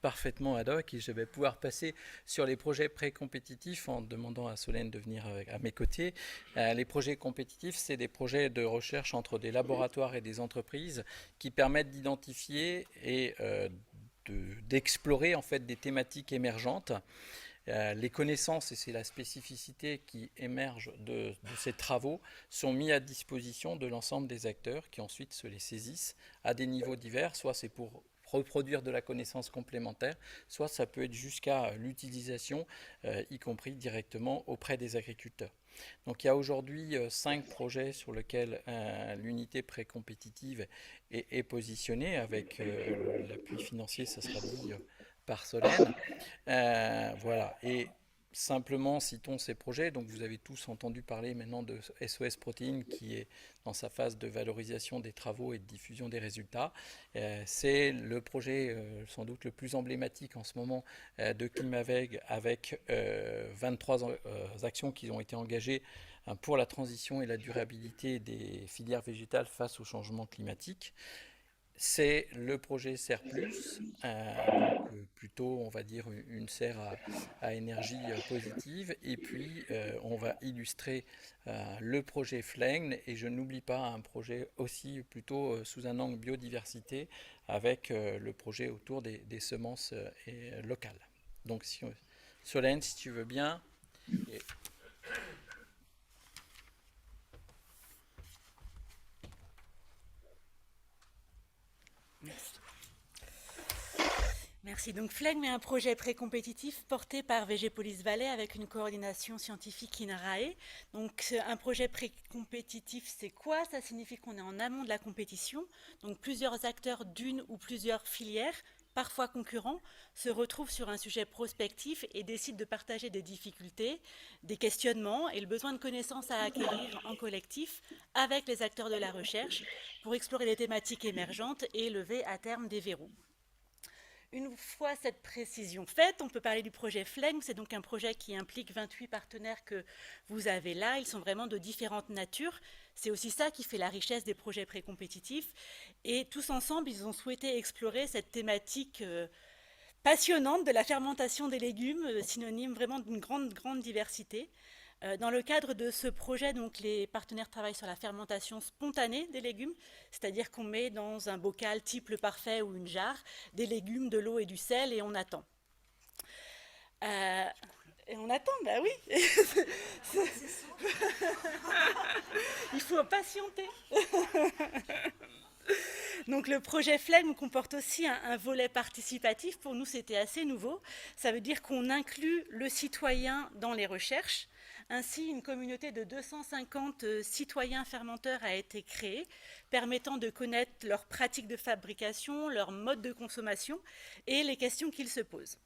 parfaitement ad hoc, et je vais pouvoir passer sur les projets pré-compétitifs en demandant à Solène de venir à mes côtés. Les projets compétitifs, c'est des projets de recherche entre des laboratoires et des entreprises qui permettent d'identifier et d'explorer en fait des thématiques émergentes. Les connaissances, et c'est la spécificité qui émerge de ces travaux, sont mis à disposition de l'ensemble des acteurs qui ensuite se les saisissent à des niveaux divers, soit c'est pour reproduire de la connaissance complémentaire, soit ça peut être jusqu'à l'utilisation, y compris directement auprès des agriculteurs. Donc il y a aujourd'hui 5 projets sur lesquels l'unité pré-compétitive est positionnée, avec l'appui financier, ça sera dit par Solène. Voilà. Et simplement, citons ces projets. Donc, vous avez tous entendu parler maintenant de SOS Protéines, qui est dans sa phase de valorisation des travaux et de diffusion des résultats. C'est le projet sans doute le plus emblématique en ce moment de Climaveg, avec 23 actions qui ont été engagées pour la transition et la durabilité des filières végétales face au changement climatique. C'est le projet Serre+, donc plutôt on va dire une serre à énergie positive, et puis on va illustrer le projet Flegn, et je n'oublie pas un projet aussi plutôt sous un angle biodiversité, avec le projet autour des semences locales. Donc Solène, si tu veux bien. Merci. Donc Flegn est un projet pré-compétitif porté par Végépolis Valais avec une coordination scientifique INRAE. Donc un projet pré-compétitif, c'est quoi? Ça signifie qu'on est en amont de la compétition. Donc plusieurs acteurs d'une ou plusieurs filières, parfois concurrents, se retrouvent sur un sujet prospectif et décident de partager des difficultés, des questionnements et le besoin de connaissances à acquérir en collectif avec les acteurs de la recherche pour explorer des thématiques émergentes et lever à terme des verrous. Une fois cette précision faite, on peut parler du projet Flegme. C'est donc un projet qui implique 28 partenaires que vous avez là. Ils sont vraiment de différentes natures. C'est aussi ça qui fait la richesse des projets précompétitifs. Et tous ensemble, ils ont souhaité explorer cette thématique passionnante de la fermentation des légumes, synonyme vraiment d'une grande diversité. Dans le cadre de ce projet, donc, les partenaires travaillent sur la fermentation spontanée des légumes, c'est-à-dire qu'on met dans un bocal type le parfait ou une jarre des légumes, de l'eau et du sel et on attend. Et on attend, bah oui. Il faut patienter. Donc le projet Flegme comporte aussi un volet participatif. Pour nous, c'était assez nouveau. Ça veut dire qu'on inclut le citoyen dans les recherches. Ainsi, une communauté de 250 citoyens fermenteurs a été créée, permettant de connaître leurs pratiques de fabrication, leurs modes de consommation et les questions qu'ils se posent.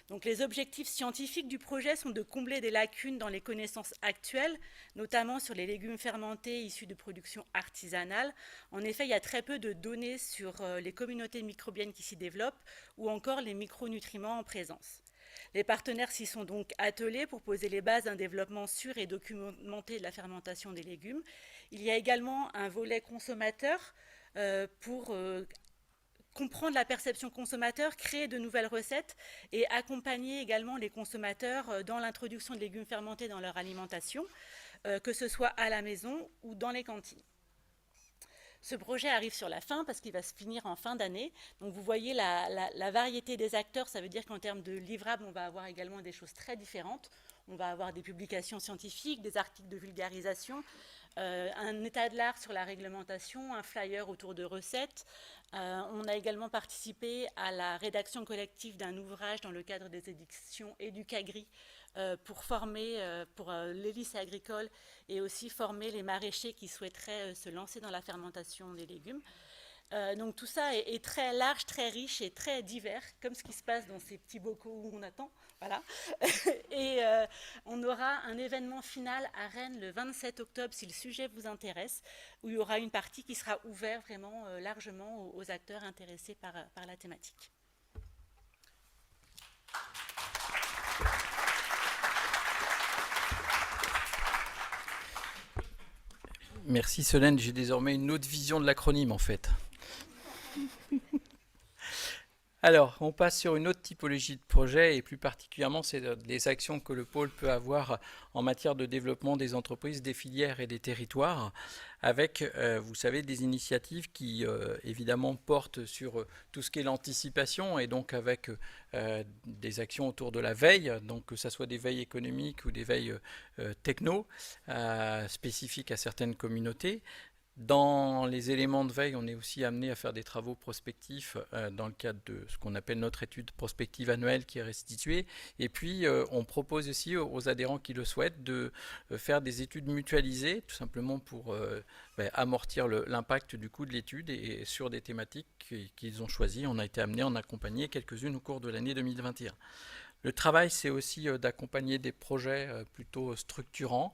Donc, les objectifs scientifiques du projet sont de combler des lacunes dans les connaissances actuelles, notamment sur les légumes fermentés issus de production artisanale. En effet, il y a très peu de données sur les communautés microbiennes qui s'y développent ou encore les micronutriments en présence. Les partenaires s'y sont donc attelés pour poser les bases d'un développement sûr et documenté de la fermentation des légumes. Il y a également un volet consommateur pour comprendre la perception consommateur, créer de nouvelles recettes et accompagner également les consommateurs dans l'introduction de légumes fermentés dans leur alimentation, que ce soit à la maison ou dans les cantines. Ce projet arrive sur la fin parce qu'il va se finir en fin d'année. Donc vous voyez la variété des acteurs, ça veut dire qu'en termes de livrables, on va avoir également des choses très différentes. On va avoir des publications scientifiques, des articles de vulgarisation, un état de l'art sur la réglementation, un flyer autour de recettes. On a également participé à la rédaction collective d'un ouvrage dans le cadre des éditions Educagri pour former pour les lycées agricoles et aussi former les maraîchers qui souhaiteraient se lancer dans la fermentation des légumes. Donc tout ça est très large, très riche et très divers, comme ce qui se passe dans ces petits bocaux où on attend. Voilà. Et on aura un événement final à Rennes le 27 octobre, si le sujet vous intéresse, où il y aura une partie qui sera ouverte vraiment largement aux acteurs intéressés par la thématique. Merci Solène, j'ai désormais une autre vision de l'acronyme en fait. Alors, on passe sur une autre typologie de projet et plus particulièrement, c'est les actions que le pôle peut avoir en matière de développement des entreprises, des filières et des territoires avec, vous savez, des initiatives qui évidemment portent sur tout ce qui est l'anticipation et donc avec des actions autour de la veille, donc que ce soit des veilles économiques ou des veilles techno spécifiques à certaines communautés. Dans les éléments de veille, on est aussi amené à faire des travaux prospectifs dans le cadre de ce qu'on appelle notre étude prospective annuelle qui est restituée. Et puis, on propose aussi aux adhérents qui le souhaitent de faire des études mutualisées, tout simplement pour amortir l'impact du coût de l'étude et sur des thématiques qu'ils ont choisies. On a été amené à en accompagner quelques-unes au cours de l'année 2021. Le travail, c'est aussi d'accompagner des projets plutôt structurants,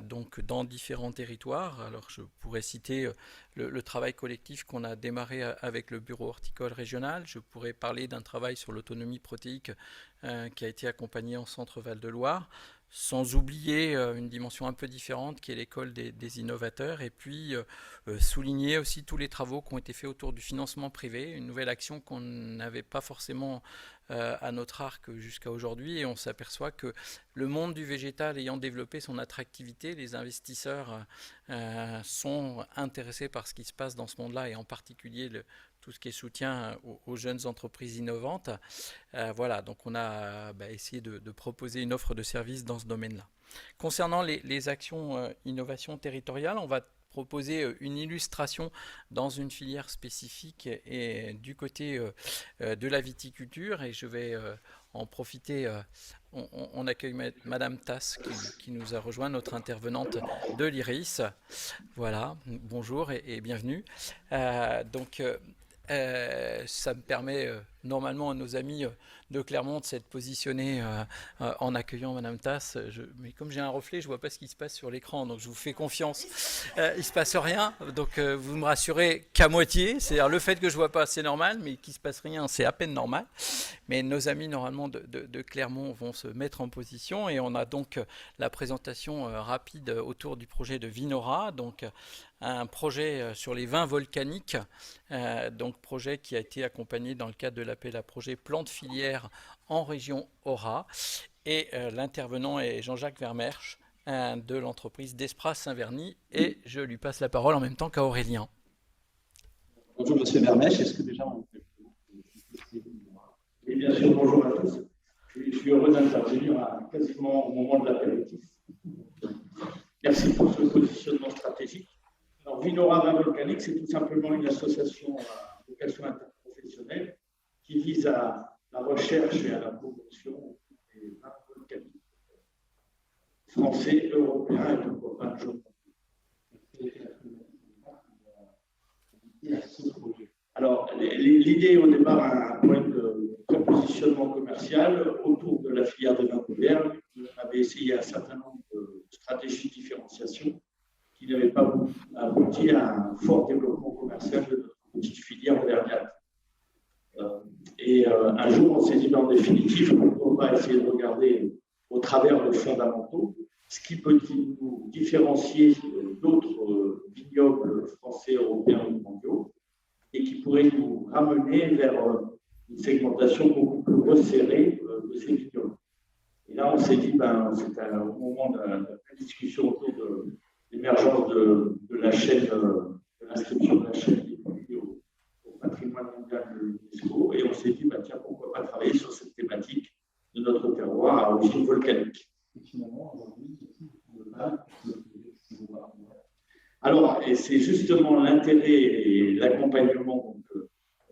donc dans différents territoires. Alors, je pourrais citer le travail collectif qu'on a démarré avec le bureau horticole régional. Je pourrais parler d'un travail sur l'autonomie protéique qui a été accompagné en Centre Val-de-Loire, sans oublier une dimension un peu différente qui est l'école des innovateurs, et puis souligner aussi tous les travaux qui ont été faits autour du financement privé, une nouvelle action qu'on n'avait pas forcément à notre arc jusqu'à aujourd'hui, et on s'aperçoit que le monde du végétal ayant développé son attractivité, les investisseurs sont intéressés par ce qui se passe dans ce monde-là, et en particulier tout ce qui est soutien aux jeunes entreprises innovantes. Voilà, donc on a essayé de proposer une offre de service dans ce domaine-là. Concernant les actions innovation territoriale, on va proposer une illustration dans une filière spécifique et du côté de la viticulture, et je vais en profiter. On accueille Madame Tass qui nous a rejoint, notre intervenante de l'IRIS. Voilà, bonjour et bienvenue. Ça me permet normalement à nos amis de Clermont de s'être positionnés en accueillant Madame Tass. Mais comme j'ai un reflet, je ne vois pas ce qui se passe sur l'écran, donc je vous fais confiance. Il ne se passe rien, donc vous me rassurez qu'à moitié. C'est-à-dire le fait que je ne vois pas, c'est normal, mais qu'il ne se passe rien, c'est à peine normal. Mais nos amis normalement de Clermont vont se mettre en position et on a donc la présentation rapide autour du projet de Vinora, donc un projet sur les vins volcaniques, donc projet qui a été accompagné dans le cadre de l'appel à projet plan de filière en région Ora. Et l'intervenant est Jean-Jacques Vermersch de l'entreprise Desprats Saint-Verny. Et je lui passe la parole en même temps qu'à Aurélien. Bonjour Monsieur Vermersch, est-ce que déjà on peut... Et bien sûr, bonjour à tous. Je suis heureux d'intervenir quasiment au moment de l'apéritif. Merci pour ce positionnement stratégique. Alors, Vinora Vins Volcaniques, c'est tout simplement une association à vocation interprofessionnelle qui vise à la recherche et à la promotion des vins volcaniques français, européens et pourquoi pas de Alors, l'idée au départ, un point de positionnement commercial autour de la filière des vins couverts. On avait essayé un certain nombre de stratégies de différenciation qui n'avaient pas abouti à un fort développement commercial de notre petite filière auvergnate. Et un jour, on s'est dit, en définitive, on va essayer de regarder au travers de fondamentaux ce qui peut nous différencier d'autres vignobles français, européens ou mondiaux et qui pourrait nous ramener vers une segmentation beaucoup plus resserrée de ces vignobles. Et là, on s'est dit, c'est au moment de la discussion autour de l'émergence de la chaîne, de l'inscription de la chaîne des produits au patrimoine mondial de l'UNESCO, et on s'est dit, tiens, pourquoi pas travailler sur cette thématique de notre terroir à origine volcanique. Et finalement, aujourd'hui, alors, et c'est justement l'intérêt et l'accompagnement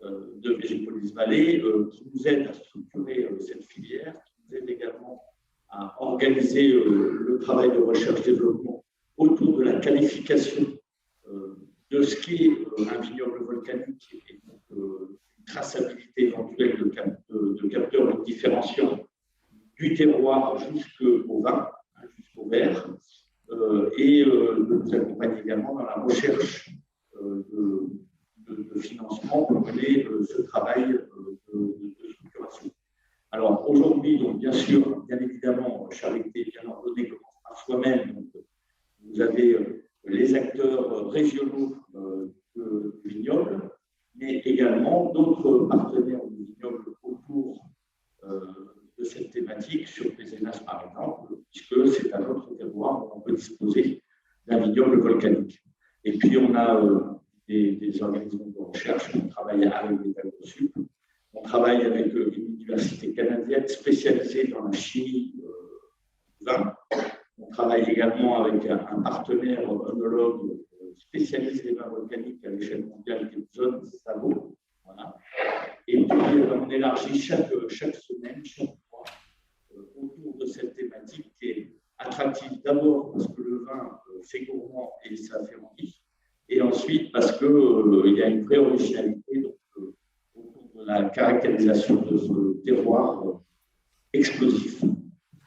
de Végépolis Vallée qui nous aide à structurer cette filière, qui nous aide également à organiser le travail de recherche-développement autour de la qualification de ce qu'est un vignoble volcanique et donc une traçabilité éventuelle de capteurs différenciants du terroir jusqu'au vin, jusqu'au verre, et de nous accompagner également dans la recherche de financement pour mener ce travail de structuration. Alors aujourd'hui, donc bien sûr, bien évidemment, charité bien ordonnée commence par soi-même. Donc, vous avez les acteurs régionaux de vignobles, mais également d'autres partenaires de vignobles autour de cette thématique, sur Pézenas par exemple, puisque c'est à notre terroir où on peut disposer d'un vignoble volcanique. Et puis on a des organismes de recherche, on travaille avec des AgroSup, on travaille avec une université canadienne spécialisée dans la chimie du vin. On travaille également avec un partenaire œnologue spécialisé des vins volcaniques à l'échelle mondiale, qui est Zone Savo. Voilà. Et puis on élargit chaque semaine, chaque mois, autour de cette thématique qui est attractive d'abord parce que le vin, c'est gourmand et ça fait envie, et ensuite parce qu'il y a une vraie originalité donc, autour de la caractérisation de ce terroir explosif.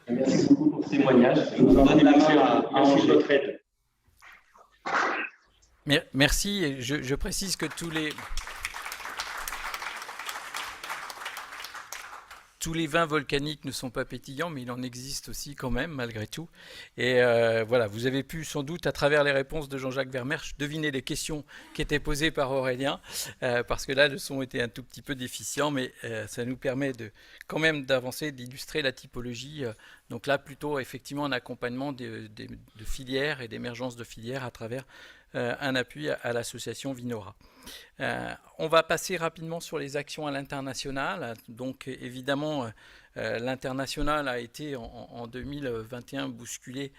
Merci beaucoup pour ce témoignage. Je vous en donne la main à Angers. Merci. Je précise que tous les vins volcaniques ne sont pas pétillants, mais il en existe aussi quand même, malgré tout. Et voilà, vous avez pu sans doute, à travers les réponses de Jean-Jacques Vermersch, deviner les questions qui étaient posées par Aurélien, parce que là, le son était un tout petit peu déficient, mais ça nous permet quand même d'avancer, d'illustrer la typologie. Donc là, plutôt effectivement un accompagnement de filières et d'émergence de filières à travers un appui à l'association Vinora. On va passer rapidement sur les actions à l'international. Donc évidemment, l'international a été en 2021 bousculé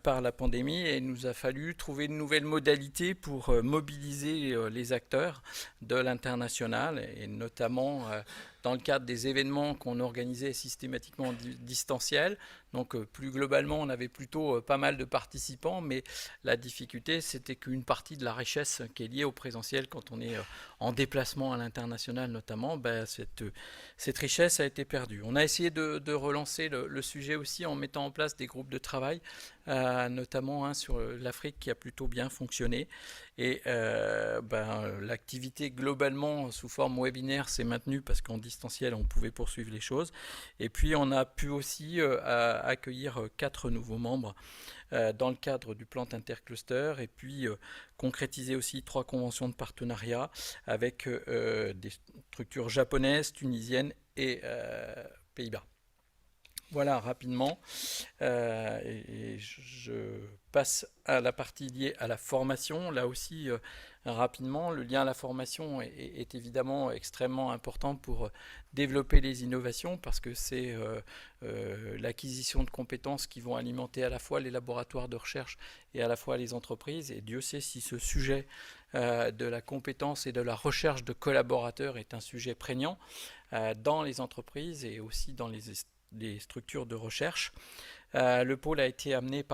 par la pandémie et il nous a fallu trouver de nouvelles modalités pour mobiliser les acteurs de l'international et notamment dans le cadre des événements qu'on organisait systématiquement en distanciel. Donc plus globalement, on avait plutôt pas mal de participants, mais la difficulté, c'était qu'une partie de la richesse qui est liée au présentiel quand on est en déplacement à l'international notamment, cette richesse a été perdue. On a essayé de relancer le sujet aussi en mettant en place des groupes de travail, notamment sur l'Afrique qui a plutôt bien fonctionné. Et l'activité globalement sous forme webinaire s'est maintenue parce qu'en distanciel on pouvait poursuivre les choses. Et puis on a pu aussi accueillir 4 nouveaux membres dans le cadre du plan intercluster et puis concrétiser aussi 3 conventions de partenariat avec des structures japonaises, tunisiennes et Pays-Bas. Voilà rapidement et je passe à la partie liée à la formation. Là aussi rapidement, le lien à la formation est évidemment extrêmement important pour développer les innovations parce que c'est l'acquisition de compétences qui vont alimenter à la fois les laboratoires de recherche et à la fois les entreprises. Et Dieu sait si ce sujet de la compétence et de la recherche de collaborateurs est un sujet prégnant dans les entreprises et aussi dans les structures de recherche. Le pôle a été amené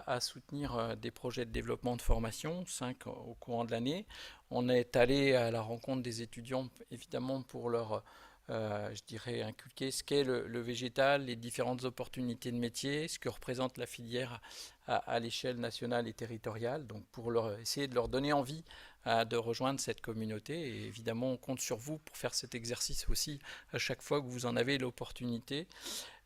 à soutenir des projets de développement de formation, 5 au courant de l'année. On est allé à la rencontre des étudiants, évidemment, pour leur, inculquer ce qu'est le végétal, les différentes opportunités de métier, ce que représente la filière à l'échelle nationale et territoriale, donc pour essayer de leur donner envie de rejoindre cette communauté. Et évidemment, on compte sur vous pour faire cet exercice aussi à chaque fois que vous en avez l'opportunité.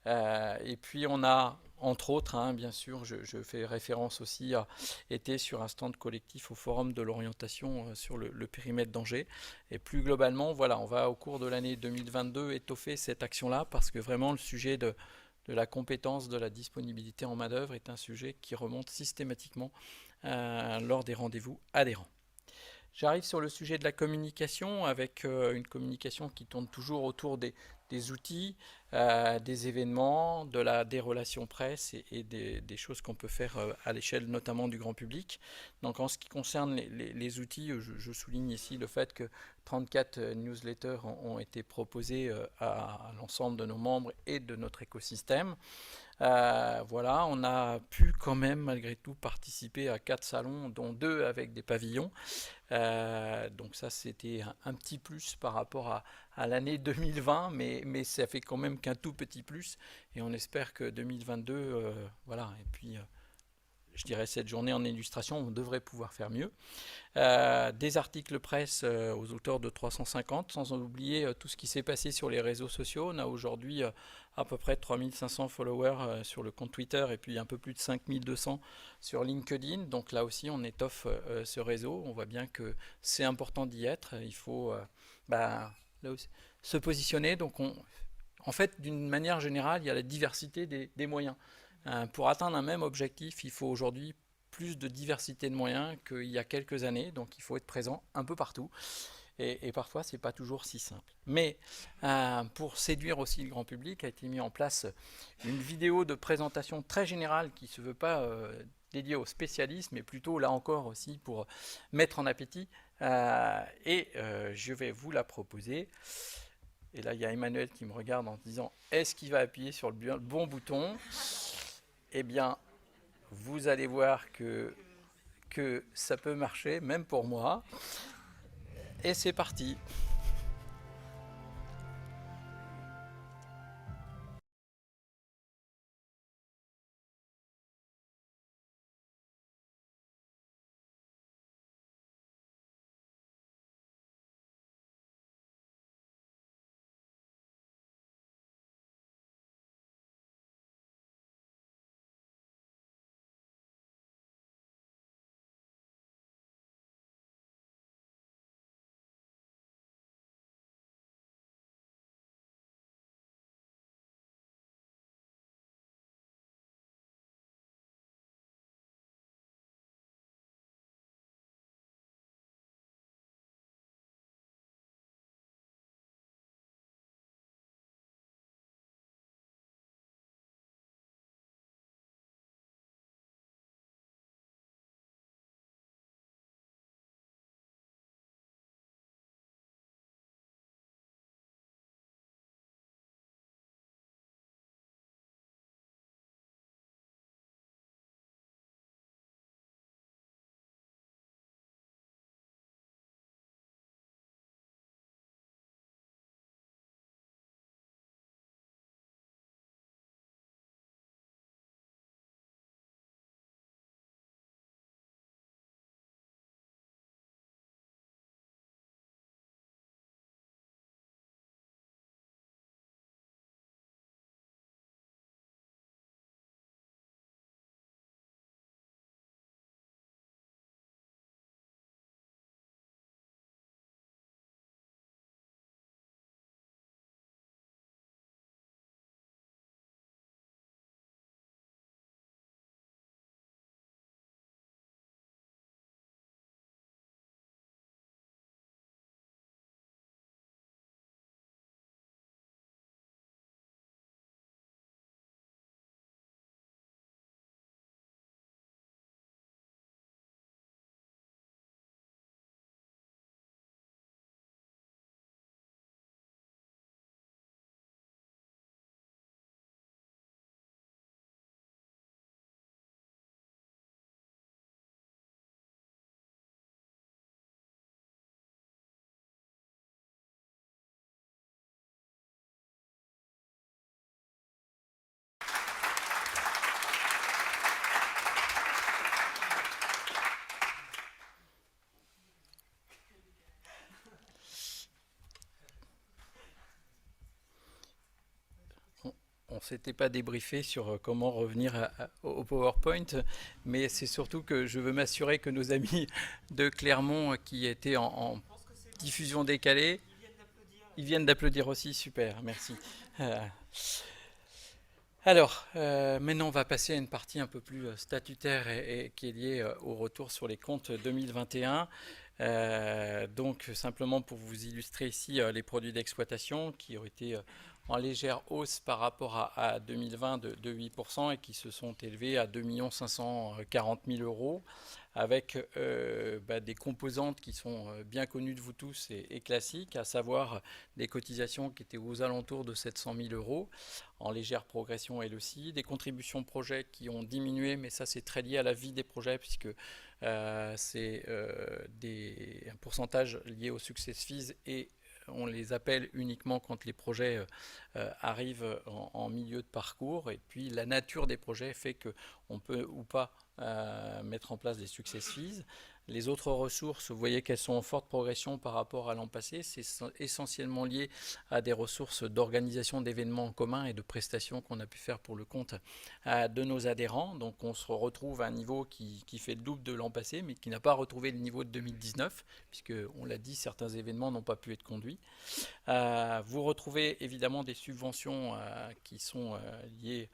Et puis on a, entre autres, bien sûr, je fais référence aussi à été sur un stand collectif au Forum de l'orientation sur le périmètre d'Angers. Et plus globalement, voilà, on va au cours de l'année 2022 étoffer cette action-là parce que vraiment le sujet de la compétence, de la disponibilité en main-d'œuvre est un sujet qui remonte systématiquement lors des rendez-vous adhérents. J'arrive sur le sujet de la communication avec une communication qui tourne toujours autour des outils, des événements, des relations presse et des choses qu'on peut faire à l'échelle notamment du grand public. Donc en ce qui concerne les outils, je souligne ici le fait que 34 newsletters ont été proposés à l'ensemble de nos membres et de notre écosystème. Voilà, on a pu quand même malgré tout participer à 4 salons, dont 2 avec des pavillons. Donc ça c'était un petit plus par rapport à l'année 2020, mais ça fait quand même qu'un tout petit plus et on espère que 2022, voilà, et puis je dirais cette journée en illustration, on devrait pouvoir faire mieux. Des articles presse aux auteurs de 350, sans oublier tout ce qui s'est passé sur les réseaux sociaux. On a aujourd'hui à peu près 3500 followers sur le compte Twitter et puis un peu plus de 5200 sur LinkedIn. Donc là aussi, on étoffe ce réseau. On voit bien que c'est important d'y être. Il faut là aussi, se positionner. Donc en fait, d'une manière générale, il y a la diversité des moyens. Pour atteindre un même objectif, il faut aujourd'hui plus de diversité de moyens qu'il y a quelques années, donc il faut être présent un peu partout. Et parfois, ce n'est pas toujours si simple. Mais pour séduire aussi le grand public, a été mis en place une vidéo de présentation très générale qui ne se veut pas dédiée aux spécialistes, mais plutôt là encore aussi pour mettre en appétit. Je vais vous la proposer. Et là, il y a Emmanuel qui me regarde en disant « Est-ce qu'il va appuyer sur le bon bouton ?» Eh bien, vous allez voir que ça peut marcher, même pour moi. Et c'est parti. on s'était pas débriefé sur comment revenir au PowerPoint, mais c'est surtout que je veux m'assurer que nos amis de Clermont qui étaient en diffusion décalée, ils viennent d'applaudir aussi, super, merci. Alors, maintenant on va passer à une partie un peu plus statutaire et qui est liée au retour sur les comptes 2021. Donc simplement pour vous illustrer ici les produits d'exploitation qui ont été en légère hausse par rapport à 2020 de 8% et qui se sont élevés à 2 540 000 euros avec des composantes qui sont bien connues de vous tous et classiques, à savoir des cotisations qui étaient aux alentours de 700 000 euros, en légère progression elles aussi, des contributions projets qui ont diminué, mais ça c'est très lié à la vie des projets puisque c'est un pourcentage lié aux success fees et on les appelle uniquement quand les projets arrivent en milieu de parcours. Et puis la nature des projets fait qu'on peut ou pas mettre en place des success fees. Les autres ressources, vous voyez qu'elles sont en forte progression par rapport à l'an passé. C'est essentiellement lié à des ressources d'organisation d'événements en commun et de prestations qu'on a pu faire pour le compte de nos adhérents. Donc on se retrouve à un niveau qui fait le double de l'an passé, mais qui n'a pas retrouvé le niveau de 2019, puisque on l'a dit, certains événements n'ont pas pu être conduits. Vous retrouvez évidemment des subventions qui sont liées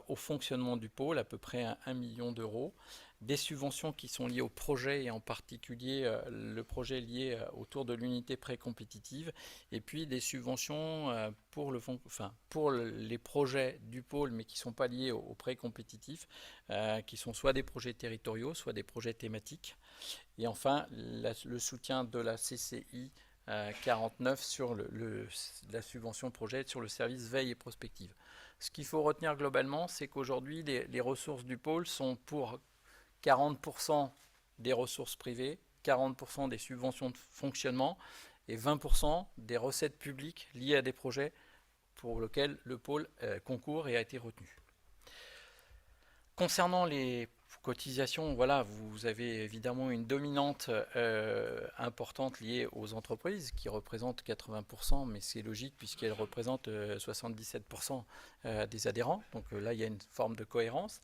au fonctionnement du pôle, à peu près 1 million d'euros. Des subventions qui sont liées au projet et en particulier le projet lié autour de l'unité pré-compétitive et puis des subventions pour les projets du pôle mais qui ne sont pas liés au pré-compétitif qui sont soit des projets territoriaux, soit des projets thématiques et enfin le soutien de la CCI 49 sur la subvention projet sur le service veille et prospective. Ce qu'il faut retenir globalement, c'est qu'aujourd'hui les ressources du pôle sont pour 40% des ressources privées, 40% des subventions de fonctionnement et 20% des recettes publiques liées à des projets pour lesquels le pôle concourt et a été retenu. Concernant les cotisations, voilà, vous avez évidemment une dominante importante liée aux entreprises qui représentent 80%, mais c'est logique puisqu'elles représentent 77% des adhérents. Donc là, il y a une forme de cohérence.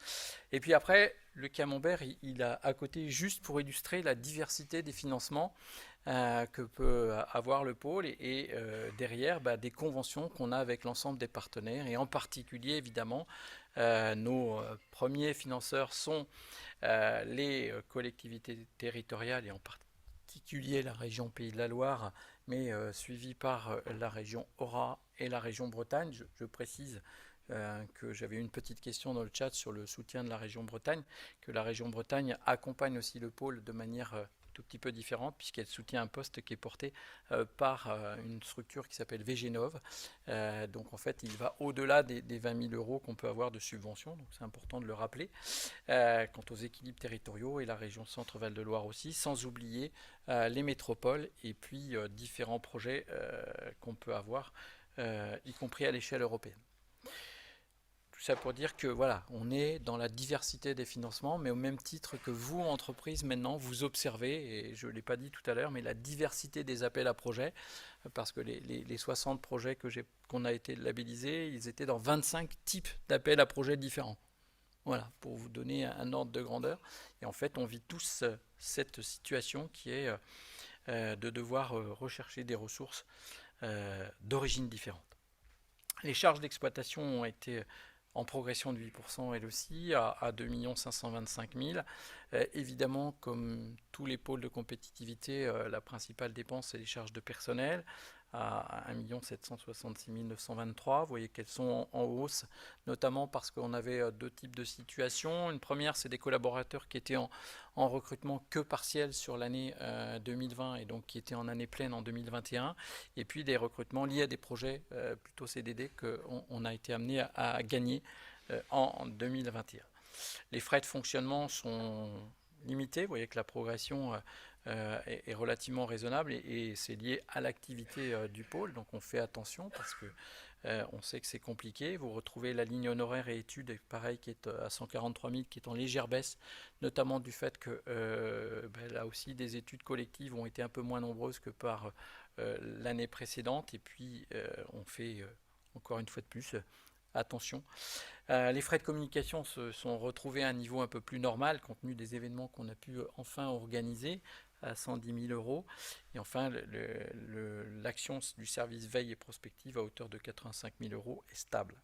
Et puis après, le camembert, il a à côté, juste pour illustrer la diversité des financements que peut avoir le pôle et derrière des conventions qu'on a avec l'ensemble des partenaires et en particulier évidemment nos premiers financeurs sont les collectivités territoriales et en particulier la région Pays de la Loire mais suivi par la région Aura et la région Bretagne. Je précise que j'avais une petite question dans le chat sur le soutien de la région Bretagne, que la région Bretagne accompagne aussi le pôle de manière tout petit peu différente puisqu'elle soutient un poste qui est porté par une structure qui s'appelle VGNOV. Donc en fait il va au-delà des 20 000 euros qu'on peut avoir de subventions, donc c'est important de le rappeler. Quant aux équilibres territoriaux et la région Centre-Val de Loire aussi, sans oublier les métropoles et puis différents projets qu'on peut avoir, y compris à l'échelle européenne. Tout ça pour dire que voilà, on est dans la diversité des financements, mais au même titre que vous, entreprise, maintenant, vous observez, et je ne l'ai pas dit tout à l'heure, mais la diversité des appels à projets, parce que les 60 projets qu'on a été labellisés, ils étaient dans 25 types d'appels à projets différents. Voilà, pour vous donner un ordre de grandeur. Et en fait, on vit tous cette situation qui est de devoir rechercher des ressources d'origine différente. Les charges d'exploitation ont été en progression de 8% elle aussi, à 2 525 000. Évidemment, comme tous les pôles de compétitivité, la principale dépense, c'est les charges de personnel, à 1 766 923. Vous voyez qu'elles sont en hausse, notamment parce qu'on avait deux types de situations. Une première, c'est des collaborateurs qui étaient en recrutement que partiel sur l'année 2020 et donc qui étaient en année pleine en 2021. Et puis des recrutements liés à des projets plutôt CDD qu'on a été amené à gagner en 2021. Les frais de fonctionnement sont limités. Vous voyez que la progression est relativement raisonnable et c'est lié à l'activité du pôle, donc on fait attention parce que on sait que c'est compliqué. Vous retrouvez la ligne honoraires et études, pareil, qui est à 143 000, qui est en légère baisse, notamment du fait que là aussi des études collectives ont été un peu moins nombreuses que par l'année précédente et puis on fait encore une fois de plus attention. Les frais de communication se sont retrouvés à un niveau un peu plus normal compte tenu des événements qu'on a pu enfin organiser à 110 000 euros. Et enfin, l'action du service veille et prospective à hauteur de 85 000 euros est stable.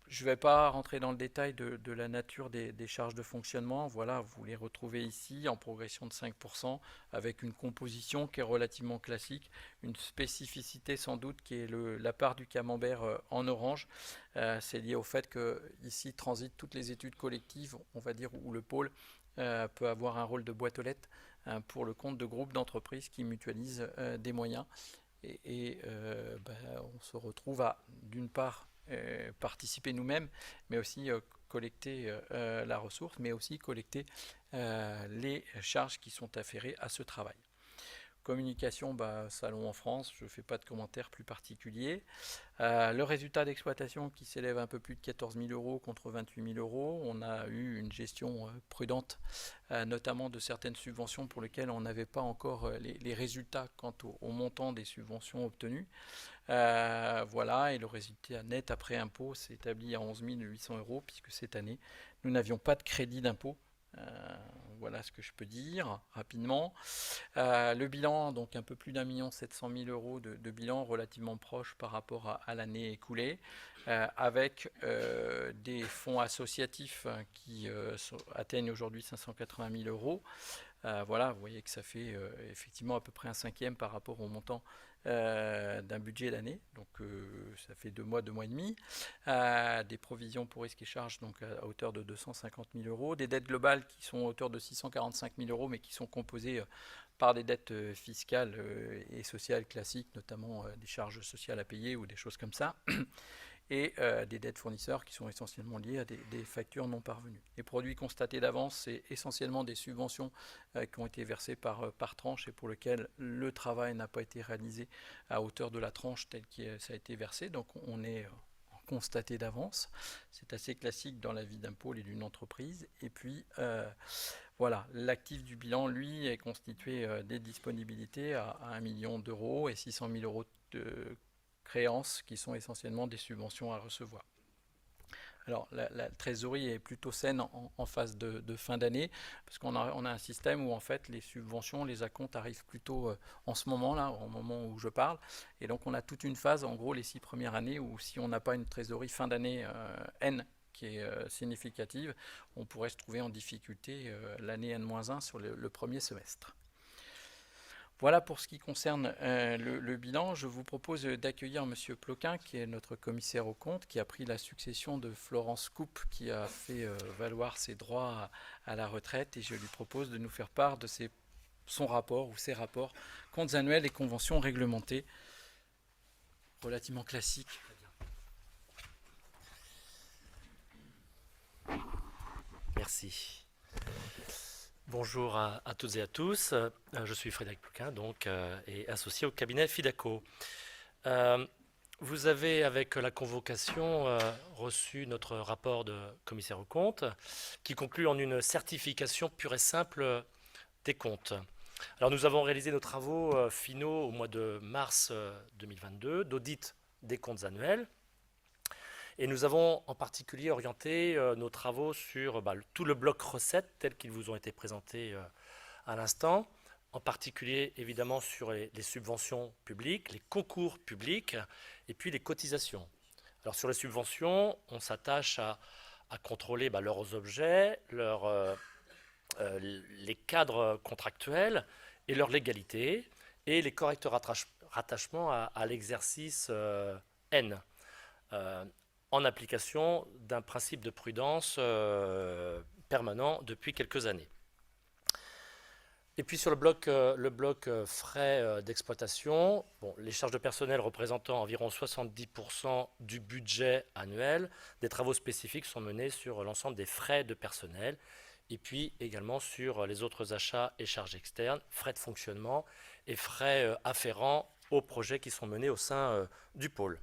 Je ne vais pas rentrer dans le détail de la nature des charges de fonctionnement. Voilà, vous les retrouvez ici en progression de 5% avec une composition qui est relativement classique. Une spécificité sans doute qui est la part du camembert en orange. C'est lié au fait que ici transitent toutes les études collectives, on va dire, où le pôle peut avoir un rôle de boîte aux lettres pour le compte de groupes d'entreprises qui mutualisent des moyens. Et on se retrouve à, d'une part, participer nous-mêmes, mais aussi collecter la ressource, mais aussi collecter les charges qui sont afférées à ce travail. Communication, salon en France, je ne fais pas de commentaires plus particuliers. Le résultat d'exploitation qui s'élève un peu plus de 14 000 euros contre 28 000 euros. On a eu une gestion prudente, notamment de certaines subventions pour lesquelles on n'avait pas encore les résultats quant au montant des subventions obtenues. Voilà, et le résultat net après impôt s'établit à 11 800 euros, puisque cette année, nous n'avions pas de crédit d'impôt. Voilà ce que je peux dire rapidement. Le bilan, donc un peu plus d'1 700 000 euros de bilan relativement proche par rapport à l'année écoulée, avec des fonds associatifs qui atteignent aujourd'hui 580 000 euros. Voilà, vous voyez que ça fait effectivement à peu près un cinquième par rapport au montant d'un budget d'année, donc ça fait 2 mois et demi. Des provisions pour risques et charges donc à hauteur de 250 000 euros, des dettes globales qui sont à hauteur de 645 000 euros, mais qui sont composées par des dettes fiscales et sociales classiques, notamment des charges sociales à payer ou des choses comme ça. Et des dettes fournisseurs qui sont essentiellement liées à des factures non parvenues. Les produits constatés d'avance, c'est essentiellement des subventions qui ont été versées par tranche et pour lesquelles le travail n'a pas été réalisé à hauteur de la tranche telle que ça a été versé. Donc on est en constaté d'avance. C'est assez classique dans la vie d'un pôle et d'une entreprise. Et puis voilà, l'actif du bilan, lui, est constitué des disponibilités à 1 million d'euros et 600 000 euros de créances qui sont essentiellement des subventions à recevoir. Alors la trésorerie est plutôt saine en phase de fin d'année parce qu'on a un système où en fait les subventions, les acomptes arrivent plutôt en ce moment-là, au moment où je parle, et donc on a toute une phase, en gros les 6 premières années où si on n'a pas une trésorerie fin d'année N qui est significative, on pourrait se trouver en difficulté l'année N-1 sur le premier semestre. Voilà pour ce qui concerne le bilan. Je vous propose d'accueillir M. Ploquin, qui est notre commissaire aux comptes, qui a pris la succession de Florence Coupe, qui a fait valoir ses droits à la retraite. Et je lui propose de nous faire part de son rapport ou ses rapports, comptes annuels et conventions réglementées, relativement classiques. Merci. Bonjour à toutes et à tous. Je suis Frédéric Ploquin, donc, et associé au cabinet Fidaco. Vous avez, avec la convocation, reçu notre rapport de commissaire aux comptes, qui conclut en une certification pure et simple des comptes. Alors, nous avons réalisé nos travaux finaux au mois de mars 2022, d'audit des comptes annuels. Et nous avons en particulier orienté nos travaux sur tout le bloc recettes tels qu'ils vous ont été présentés à l'instant, en particulier évidemment sur les subventions publiques, les concours publics et puis les cotisations. Alors sur les subventions, on s'attache à contrôler leurs objets, les cadres contractuels et leur légalité et les corrects rattachements à l'exercice N. En application d'un principe de prudence permanent depuis quelques années. Et puis sur le bloc frais d'exploitation, les charges de personnel représentant environ 70% du budget annuel, des travaux spécifiques sont menés sur l'ensemble des frais de personnel et puis également sur les autres achats et charges externes, frais de fonctionnement et frais afférents aux projets qui sont menés au sein du pôle.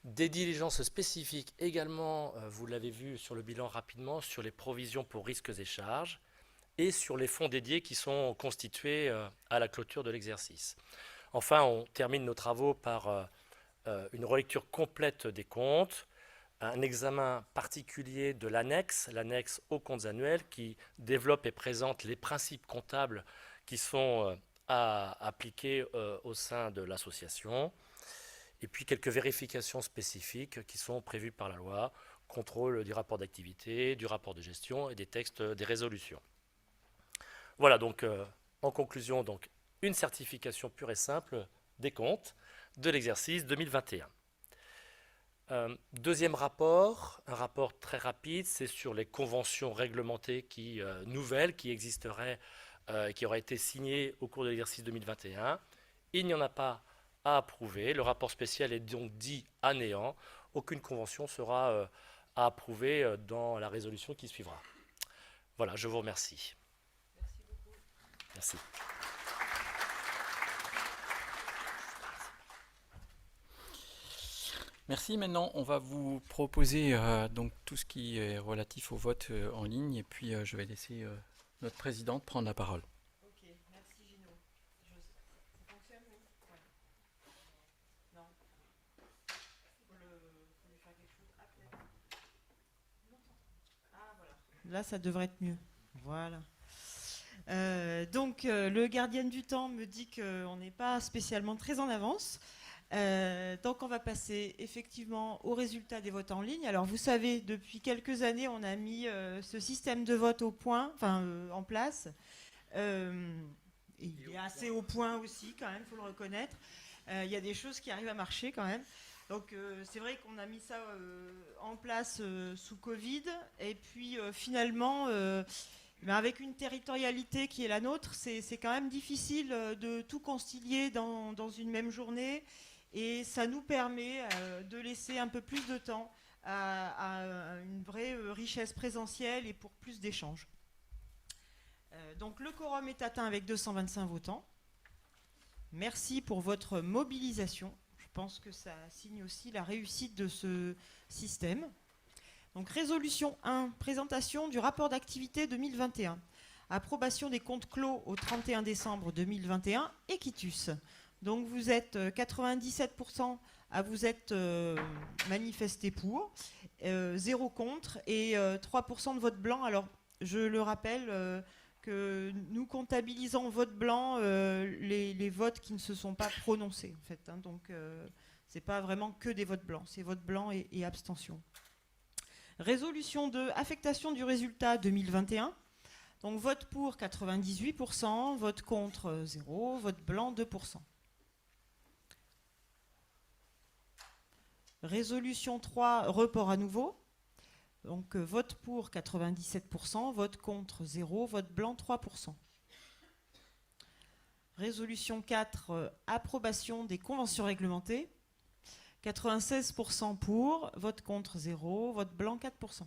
Des diligences spécifiques également, vous l'avez vu sur le bilan rapidement, sur les provisions pour risques et charges et sur les fonds dédiés qui sont constitués à la clôture de l'exercice. Enfin, on termine nos travaux par une relecture complète des comptes, un examen particulier de l'annexe aux comptes annuels qui développe et présente les principes comptables qui sont à appliquer au sein de l'association, et puis quelques vérifications spécifiques qui sont prévues par la loi, contrôle du rapport d'activité, du rapport de gestion et des textes des résolutions. Voilà, donc en conclusion, donc, une certification pure et simple des comptes de l'exercice 2021. Deuxième rapport, un rapport très rapide, c'est sur les conventions réglementées nouvelles qui existeraient, qui auraient été signées au cours de l'exercice 2021. Il n'y en a pas à approuver. Le rapport spécial est donc dit à néant. Aucune convention sera à approuver dans la résolution qui suivra. Voilà, je vous remercie. Merci beaucoup. Merci. Merci. Maintenant, on va vous proposer donc tout ce qui est relatif au vote en ligne, et puis je vais laisser notre présidente prendre la parole. Ok, merci Gino. Ça fonctionne, oui? Ouais. Non. Faut lui faire quelque chose après. Ah voilà. Là, ça devrait être mieux. Voilà. Donc, le gardien du temps me dit qu'on n'est pas spécialement très en avance. Donc on va passer effectivement aux résultats des votes en ligne. Alors vous savez, depuis quelques années, on a mis ce système de vote en place. Il est assez au point aussi quand même, il faut le reconnaître. Il y a des choses qui arrivent à marcher quand même. Donc c'est vrai qu'on a mis ça en place sous Covid. Et puis finalement, avec une territorialité qui est la nôtre, c'est quand même difficile de tout concilier dans une même journée. Et ça nous permet de laisser un peu plus de temps à une vraie richesse présentielle et pour plus d'échanges. Donc le quorum est atteint avec 225 votants. Merci pour votre mobilisation. Je pense que ça signe aussi la réussite de ce système. Donc résolution 1, présentation du rapport d'activité 2021. Approbation des comptes clos au 31 décembre 2021, Equitus. Donc vous êtes 97% à vous être manifesté pour, 0 contre et 3% de vote blanc. Alors je le rappelle que nous comptabilisons vote blanc les votes qui ne se sont pas prononcés en fait. Hein, donc c'est pas vraiment que des votes blancs, c'est vote blanc et abstention. Résolution 2, affectation du résultat 2021. Donc vote pour 98%, vote contre 0, vote blanc 2%. Résolution 3, report à nouveau. Donc vote pour 97%, vote contre 0, vote blanc 3%. Résolution 4, approbation des conventions réglementées. 96% pour, vote contre 0, vote blanc 4%.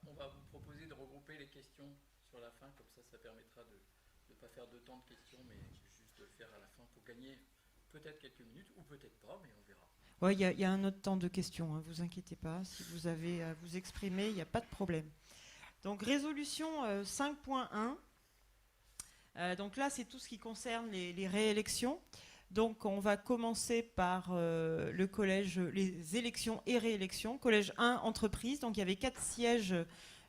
On va vous proposer de regrouper les questions sur la fin, comme ça permettra de ne pas faire de temps de questions, mais juste de le faire à la fin pour gagner peut-être quelques minutes, ou peut-être pas, mais on verra. Oui, il y a un autre temps de questions, hein, vous inquiétez pas. Si vous avez à vous exprimer, il n'y a pas de problème. Donc, résolution 5.1. Donc là, c'est tout ce qui concerne les réélections. Donc, on va commencer par le collège, les élections et réélections. Collège 1, entreprise. Donc, il y avait 4 sièges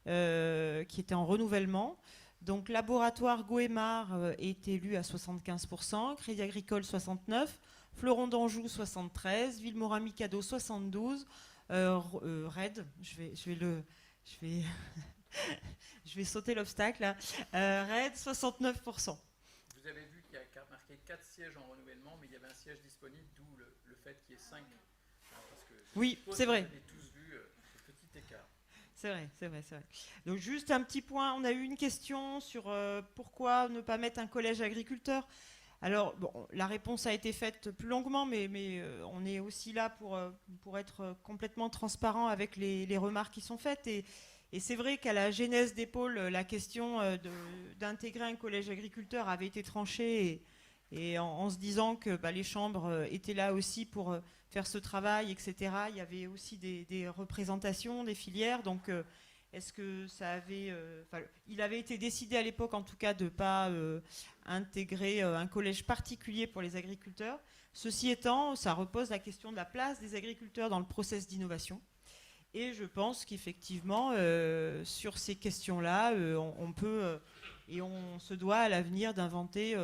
qui étaient en renouvellement. Donc, laboratoire Goémar est élu à 75%, Crédit Agricole 69%, Fleuron d'Anjou 73%, Villemora-Mikado 72%, RAID, je vais sauter l'obstacle là, RAID 69%. Vous avez vu qu'il y a marqué 4 sièges en renouvellement, mais il y avait un siège disponible, d'où le fait qu'il y ait 5. Parce que oui, c'est vrai. Vous avez tous vu ce petit écart. C'est vrai. Donc juste un petit point, on a eu une question sur pourquoi ne pas mettre un collège agriculteur. Alors, bon, la réponse a été faite plus longuement, mais on est aussi là pour être complètement transparent avec les remarques qui sont faites. Et c'est vrai qu'à la genèse des pôles, la question d'intégrer un collège agriculteur avait été tranchée et en se disant que les chambres étaient là aussi pour faire ce travail, etc. Il y avait aussi des représentations, des filières. Donc, Est-ce que ça avait... il avait été décidé à l'époque, en tout cas, de ne pas intégrer un collège particulier pour les agriculteurs. Ceci étant, ça repose la question de la place des agriculteurs dans le process d'innovation. Et je pense qu'effectivement, sur ces questions-là, on peut et on se doit à l'avenir d'inventer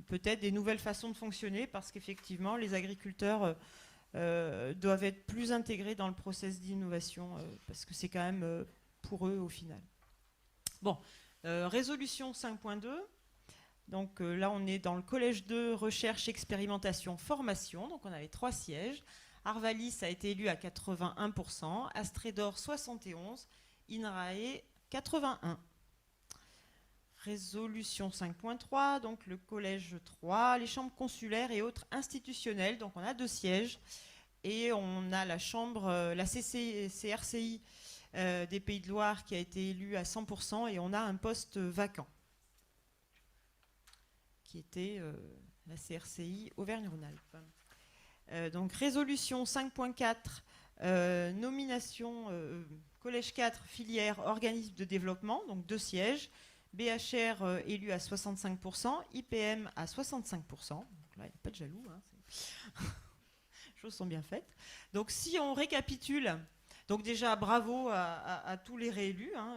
peut-être des nouvelles façons de fonctionner, parce qu'effectivement, les agriculteurs doivent être plus intégrés dans le process d'innovation, parce que c'est quand même pour eux au final. Bon, résolution 5.2. Donc là, on est dans le collège 2, recherche, expérimentation, formation. Donc on avait 3 sièges. Arvalis a été élu à 81%, Astrédor 71%, INRAE 81%. Résolution 5.3, donc le collège 3, les chambres consulaires et autres institutionnelles. Donc on a 2 sièges et on a la chambre, la CRCI des Pays de Loire qui a été élue à 100% et on a un poste vacant qui était la CRCI Auvergne-Rhône-Alpes. Donc résolution 5.4, nomination collège 4, filière organisme de développement, donc 2 sièges, BHR élu à 65%, IPM à 65%, donc là il n'y a pas de jaloux, hein, les choses sont bien faites. Donc si on récapitule, donc déjà bravo à tous les réélus, hein,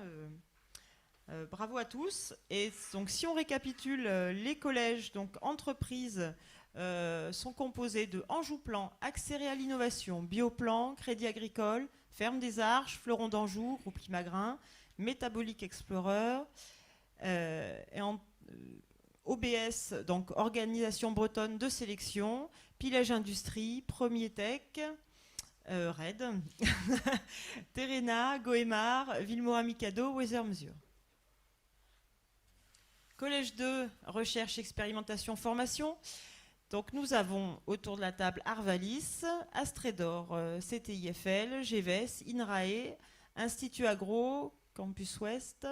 bravo à tous. Et donc si on récapitule, les collèges, donc entreprises, sont composés de Anjouplan, Accéléré à l'innovation, Bioplan, Crédit Agricole, Ferme des Arches, Fleuron d'Anjou, Groupe Limagrin, Métabolique Explorer, OBS, donc Organisation Bretonne de Sélection, Pilège Industrie, Premier Tech, RED, Terena, Goemar, Villemora Mikado, Weather Mesure. Collège 2, recherche, expérimentation, formation. Donc nous avons autour de la table Arvalis, Astrédor, CTIFL, GVS, INRAE, Institut Agro, Campus Ouest,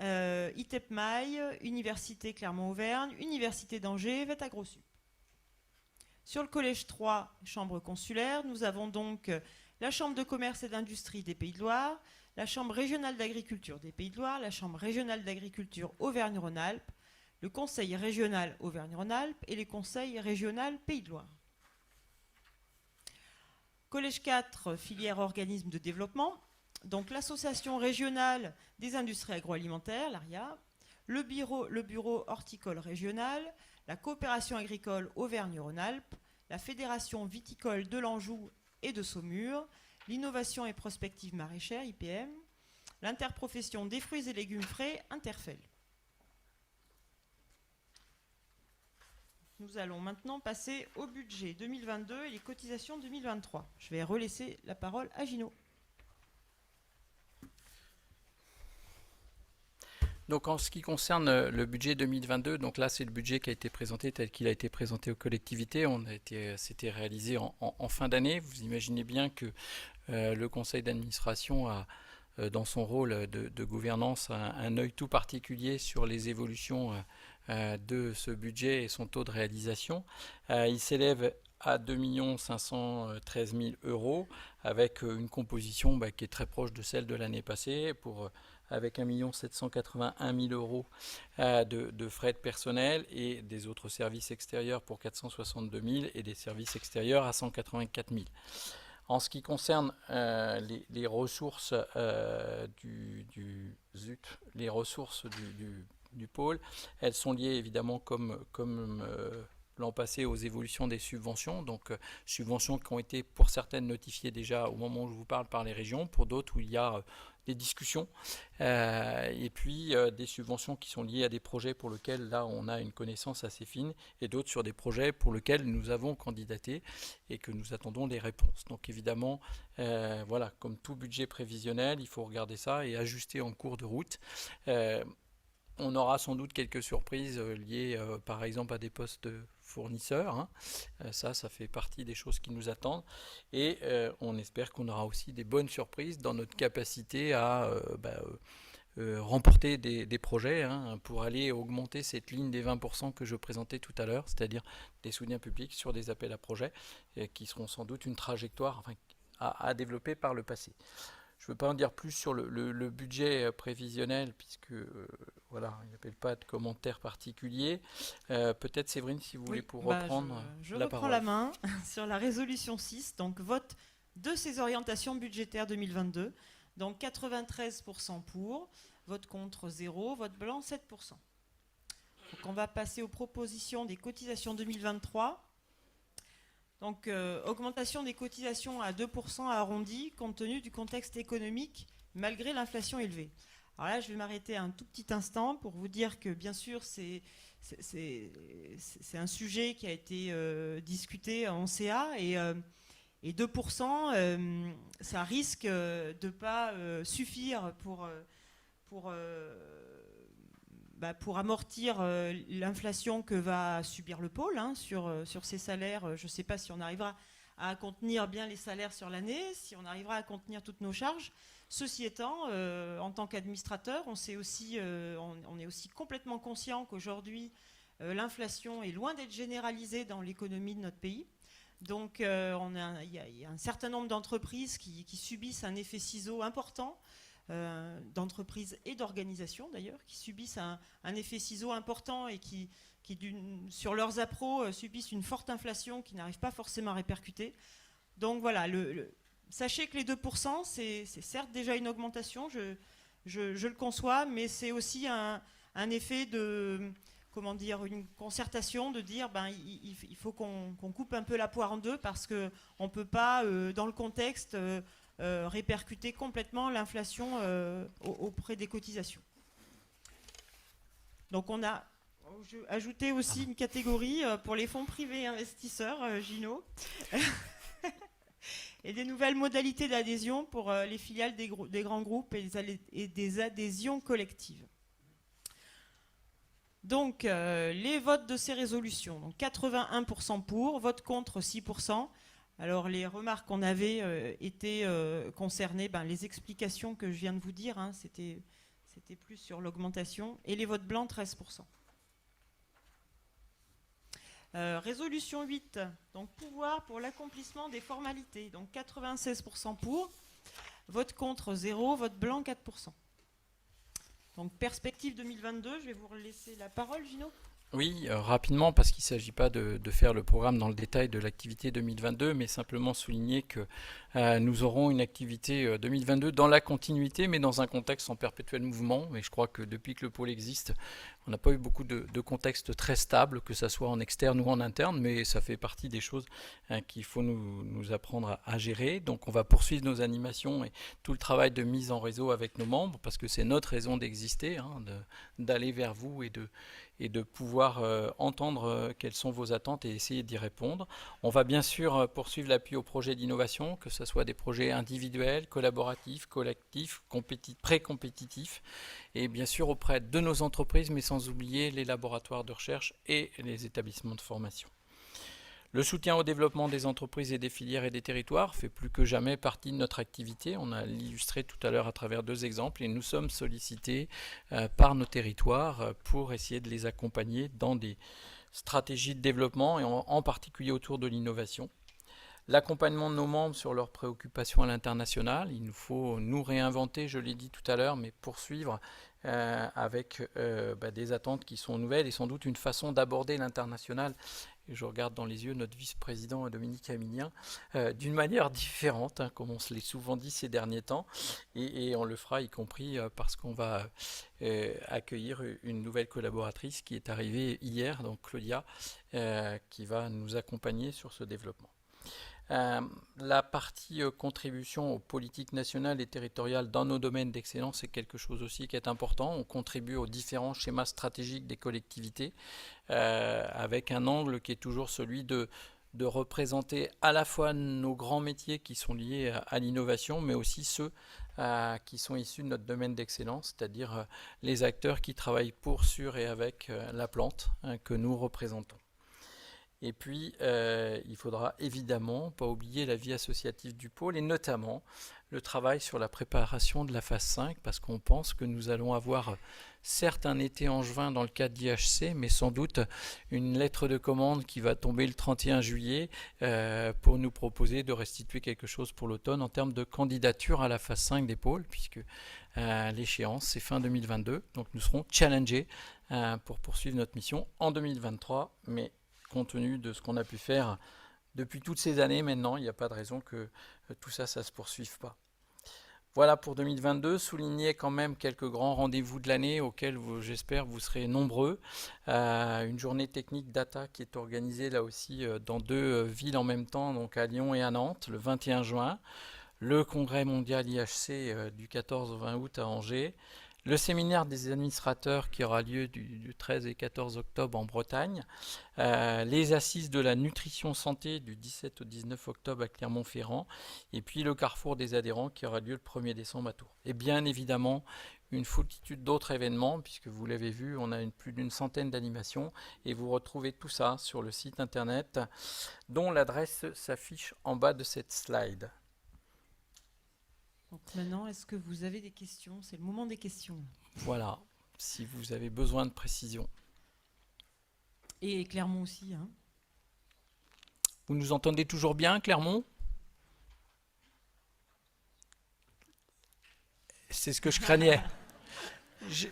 ITEPMAI, Université Clermont-Auvergne, Université d'Angers, VET AgroSup. Sur le collège 3, chambre consulaire, nous avons donc la Chambre de commerce et d'industrie des Pays de Loire, la Chambre régionale d'agriculture des Pays de Loire, la Chambre régionale d'agriculture Auvergne-Rhône-Alpes, le Conseil régional Auvergne-Rhône-Alpes et les conseils régionaux Pays de Loire. Collège 4, filière organisme de développement, donc l'Association régionale des industries agroalimentaires, l'ARIA, le bureau horticole régional, la coopération agricole Auvergne-Rhône-Alpes, la Fédération viticole de l'Anjou et de Saumur, l'innovation et prospective maraîchère, IPM, l'interprofession des fruits et légumes frais, Interfel. Nous allons maintenant passer au budget 2022 et les cotisations 2023. Je vais relaisser la parole à Gino. Donc en ce qui concerne le budget 2022, donc là c'est le budget qui a été présenté tel qu'il a été présenté aux collectivités. C'était réalisé en fin d'année. Vous imaginez bien que le conseil d'administration a, dans son rôle de gouvernance, un œil tout particulier sur les évolutions de ce budget et son taux de réalisation. Il s'élève à 2 513 000 € avec une composition qui est très proche de celle de l'année passée, avec 1 781 000 € de frais de personnel et des autres services extérieurs pour 462 000 et des services extérieurs à 184 000. En ce qui concerne les ressources les ressources du pôle, elles sont liées évidemment comme l'an passé aux évolutions des subventions, donc subventions qui ont été pour certaines notifiées déjà au moment où je vous parle par les régions, pour d'autres où il y a des discussions, et puis des subventions qui sont liées à des projets pour lesquels là on a une connaissance assez fine, et d'autres sur des projets pour lesquels nous avons candidaté et que nous attendons des réponses. Donc évidemment, voilà, comme tout budget prévisionnel, il faut regarder ça et ajuster en cours de route. On aura sans doute quelques surprises liées par exemple à des postes de fournisseurs, hein. Ça fait partie des choses qui nous attendent, et on espère qu'on aura aussi des bonnes surprises dans notre capacité à remporter des projets, hein, pour aller augmenter cette ligne des 20% que je présentais tout à l'heure, c'est-à-dire des soutiens publics sur des appels à projets qui seront sans doute une trajectoire à développer par le passé. Je ne veux pas en dire plus sur le budget prévisionnel, puisque voilà, il n'y avait pas de commentaires particuliers. Peut-être Séverine, si vous voulez, pour reprendre je la reprends parole. la main sur la résolution 6, donc vote de ces orientations budgétaires 2022. Donc 93% pour, vote contre 0, vote blanc 7%. Donc on va passer aux propositions des cotisations 2023. Donc augmentation des cotisations à 2% arrondi compte tenu du contexte économique malgré l'inflation élevée. Alors là, je vais m'arrêter un tout petit instant pour vous dire que bien sûr, c'est un sujet qui a été discuté en CA et 2%, ça risque de ne pas suffire pour amortir l'inflation que va subir le pôle sur ces salaires. Je ne sais pas si on arrivera à contenir bien les salaires sur l'année, si on arrivera à contenir toutes nos charges. Ceci étant, en tant qu'administrateur, on est aussi complètement conscient qu'aujourd'hui, l'inflation est loin d'être généralisée dans l'économie de notre pays. Donc, il y a un certain nombre d'entreprises qui subissent un effet ciseau important, d'entreprises et d'organisations d'ailleurs, qui subissent un effet ciseau important et qui sur leurs appros subissent une forte inflation qui n'arrive pas forcément à répercuter. Donc voilà, sachez que les 2%, c'est certes déjà une augmentation, je le conçois, mais c'est aussi un effet de, comment dire, une concertation, de dire il faut qu'on coupe un peu la poire en deux parce qu'on ne peut pas, dans le contexte, répercuter complètement l'inflation auprès des cotisations. Donc on a ajouté aussi une catégorie pour les fonds privés investisseurs, Gino, et des nouvelles modalités d'adhésion pour les filiales des grands groupes et des adhésions collectives. Donc les votes de ces résolutions, donc 81% pour, vote contre 6%. Alors les remarques qu'on avait étaient concernées, les explications que je viens de vous dire, c'était plus sur l'augmentation, et les votes blancs 13%. Résolution 8, donc pouvoir pour l'accomplissement des formalités, donc 96% pour, vote contre 0, vote blanc 4%. Donc perspective 2022, je vais vous laisser la parole, Gino. Oui, rapidement, parce qu'il ne s'agit pas de faire le programme dans le détail de l'activité 2022, mais simplement souligner que nous aurons une activité 2022 dans la continuité, mais dans un contexte en perpétuel mouvement. Et je crois que depuis que le pôle existe, on n'a pas eu beaucoup de contextes très stables, que ce soit en externe ou en interne, mais ça fait partie des choses qu'il faut nous apprendre à gérer. Donc on va poursuivre nos animations et tout le travail de mise en réseau avec nos membres, parce que c'est notre raison d'exister, d'aller vers vous et de pouvoir entendre quelles sont vos attentes et essayer d'y répondre. On va bien sûr poursuivre l'appui aux projets d'innovation, que ce soit des projets individuels, collaboratifs, collectifs, pré-compétitifs, et bien sûr auprès de nos entreprises, mais sans oublier les laboratoires de recherche et les établissements de formation. Le soutien au développement des entreprises et des filières et des territoires fait plus que jamais partie de notre activité. On a illustré tout à l'heure à travers 2 exemples et nous sommes sollicités par nos territoires pour essayer de les accompagner dans des stratégies de développement et en particulier autour de l'innovation. L'accompagnement de nos membres sur leurs préoccupations à l'international. Il nous faut nous réinventer, je l'ai dit tout à l'heure, mais poursuivre avec des attentes qui sont nouvelles et sans doute une façon d'aborder l'international. Et je regarde dans les yeux notre vice-président Dominique Aminien, d'une manière différente, comme on se l'est souvent dit ces derniers temps, et on le fera y compris parce qu'on va accueillir une nouvelle collaboratrice qui est arrivée hier, donc Claudia, qui va nous accompagner sur ce développement. La partie contribution aux politiques nationales et territoriales dans nos domaines d'excellence, c'est quelque chose aussi qui est important. On contribue aux différents schémas stratégiques des collectivités avec un angle qui est toujours celui de représenter à la fois nos grands métiers qui sont liés à l'innovation, mais aussi ceux qui sont issus de notre domaine d'excellence, c'est-à-dire les acteurs qui travaillent pour, sur et avec la plante que nous représentons. Et puis, il faudra évidemment pas oublier la vie associative du pôle et notamment le travail sur la préparation de la phase 5 parce qu'on pense que nous allons avoir certes un été angevin dans le cadre d'IHC, mais sans doute une lettre de commande qui va tomber le 31 juillet pour nous proposer de restituer quelque chose pour l'automne en termes de candidature à la phase 5 des pôles, puisque l'échéance c'est fin 2022. Donc nous serons challengés pour poursuivre notre mission en 2023, mais compte tenu de ce qu'on a pu faire depuis toutes ces années maintenant, il n'y a pas de raison que tout ça, ça ne se poursuive pas. Voilà pour 2022, souligner quand même quelques grands rendez-vous de l'année auxquels j'espère vous serez nombreux. Une journée technique data qui est organisée là aussi dans 2 villes en même temps, donc à Lyon et à Nantes, le 21 juin. Le congrès mondial IHC du 14 au 20 août à Angers. Le séminaire des administrateurs qui aura lieu du 13 et 14 octobre en Bretagne. Les assises de la nutrition santé du 17 au 19 octobre à Clermont-Ferrand. Et puis le carrefour des adhérents qui aura lieu le 1er décembre à Tours. Et bien évidemment, une foultitude d'autres événements, puisque vous l'avez vu, on a plus d'une centaine d'animations. Et vous retrouvez tout ça sur le site internet, dont l'adresse s'affiche en bas de cette slide. Donc maintenant, est-ce que vous avez des questions? C'est le moment des questions. Voilà, si vous avez besoin de précision. Et Clermont aussi. Hein. Vous nous entendez toujours bien, Clermont? C'est ce que je craignais.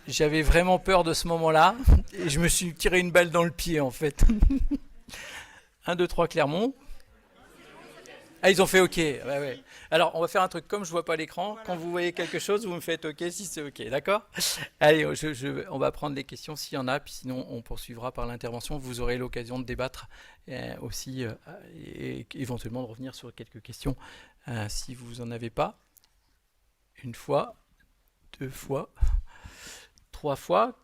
J'avais vraiment peur de ce moment-là et je me suis tiré une balle dans le pied en fait. 1, 2, 3, Clermont. Ah, ils ont fait OK. Ouais. Alors, on va faire un truc. Comme je ne vois pas l'écran, voilà. Quand vous voyez quelque chose, vous me faites OK si c'est OK. D'accord? Allez, on va prendre les questions s'il y en a. Puis sinon, on poursuivra par l'intervention. Vous aurez l'occasion de débattre aussi et éventuellement de revenir sur quelques questions si vous n'en avez pas. 1 fois, 2 fois, 3 fois.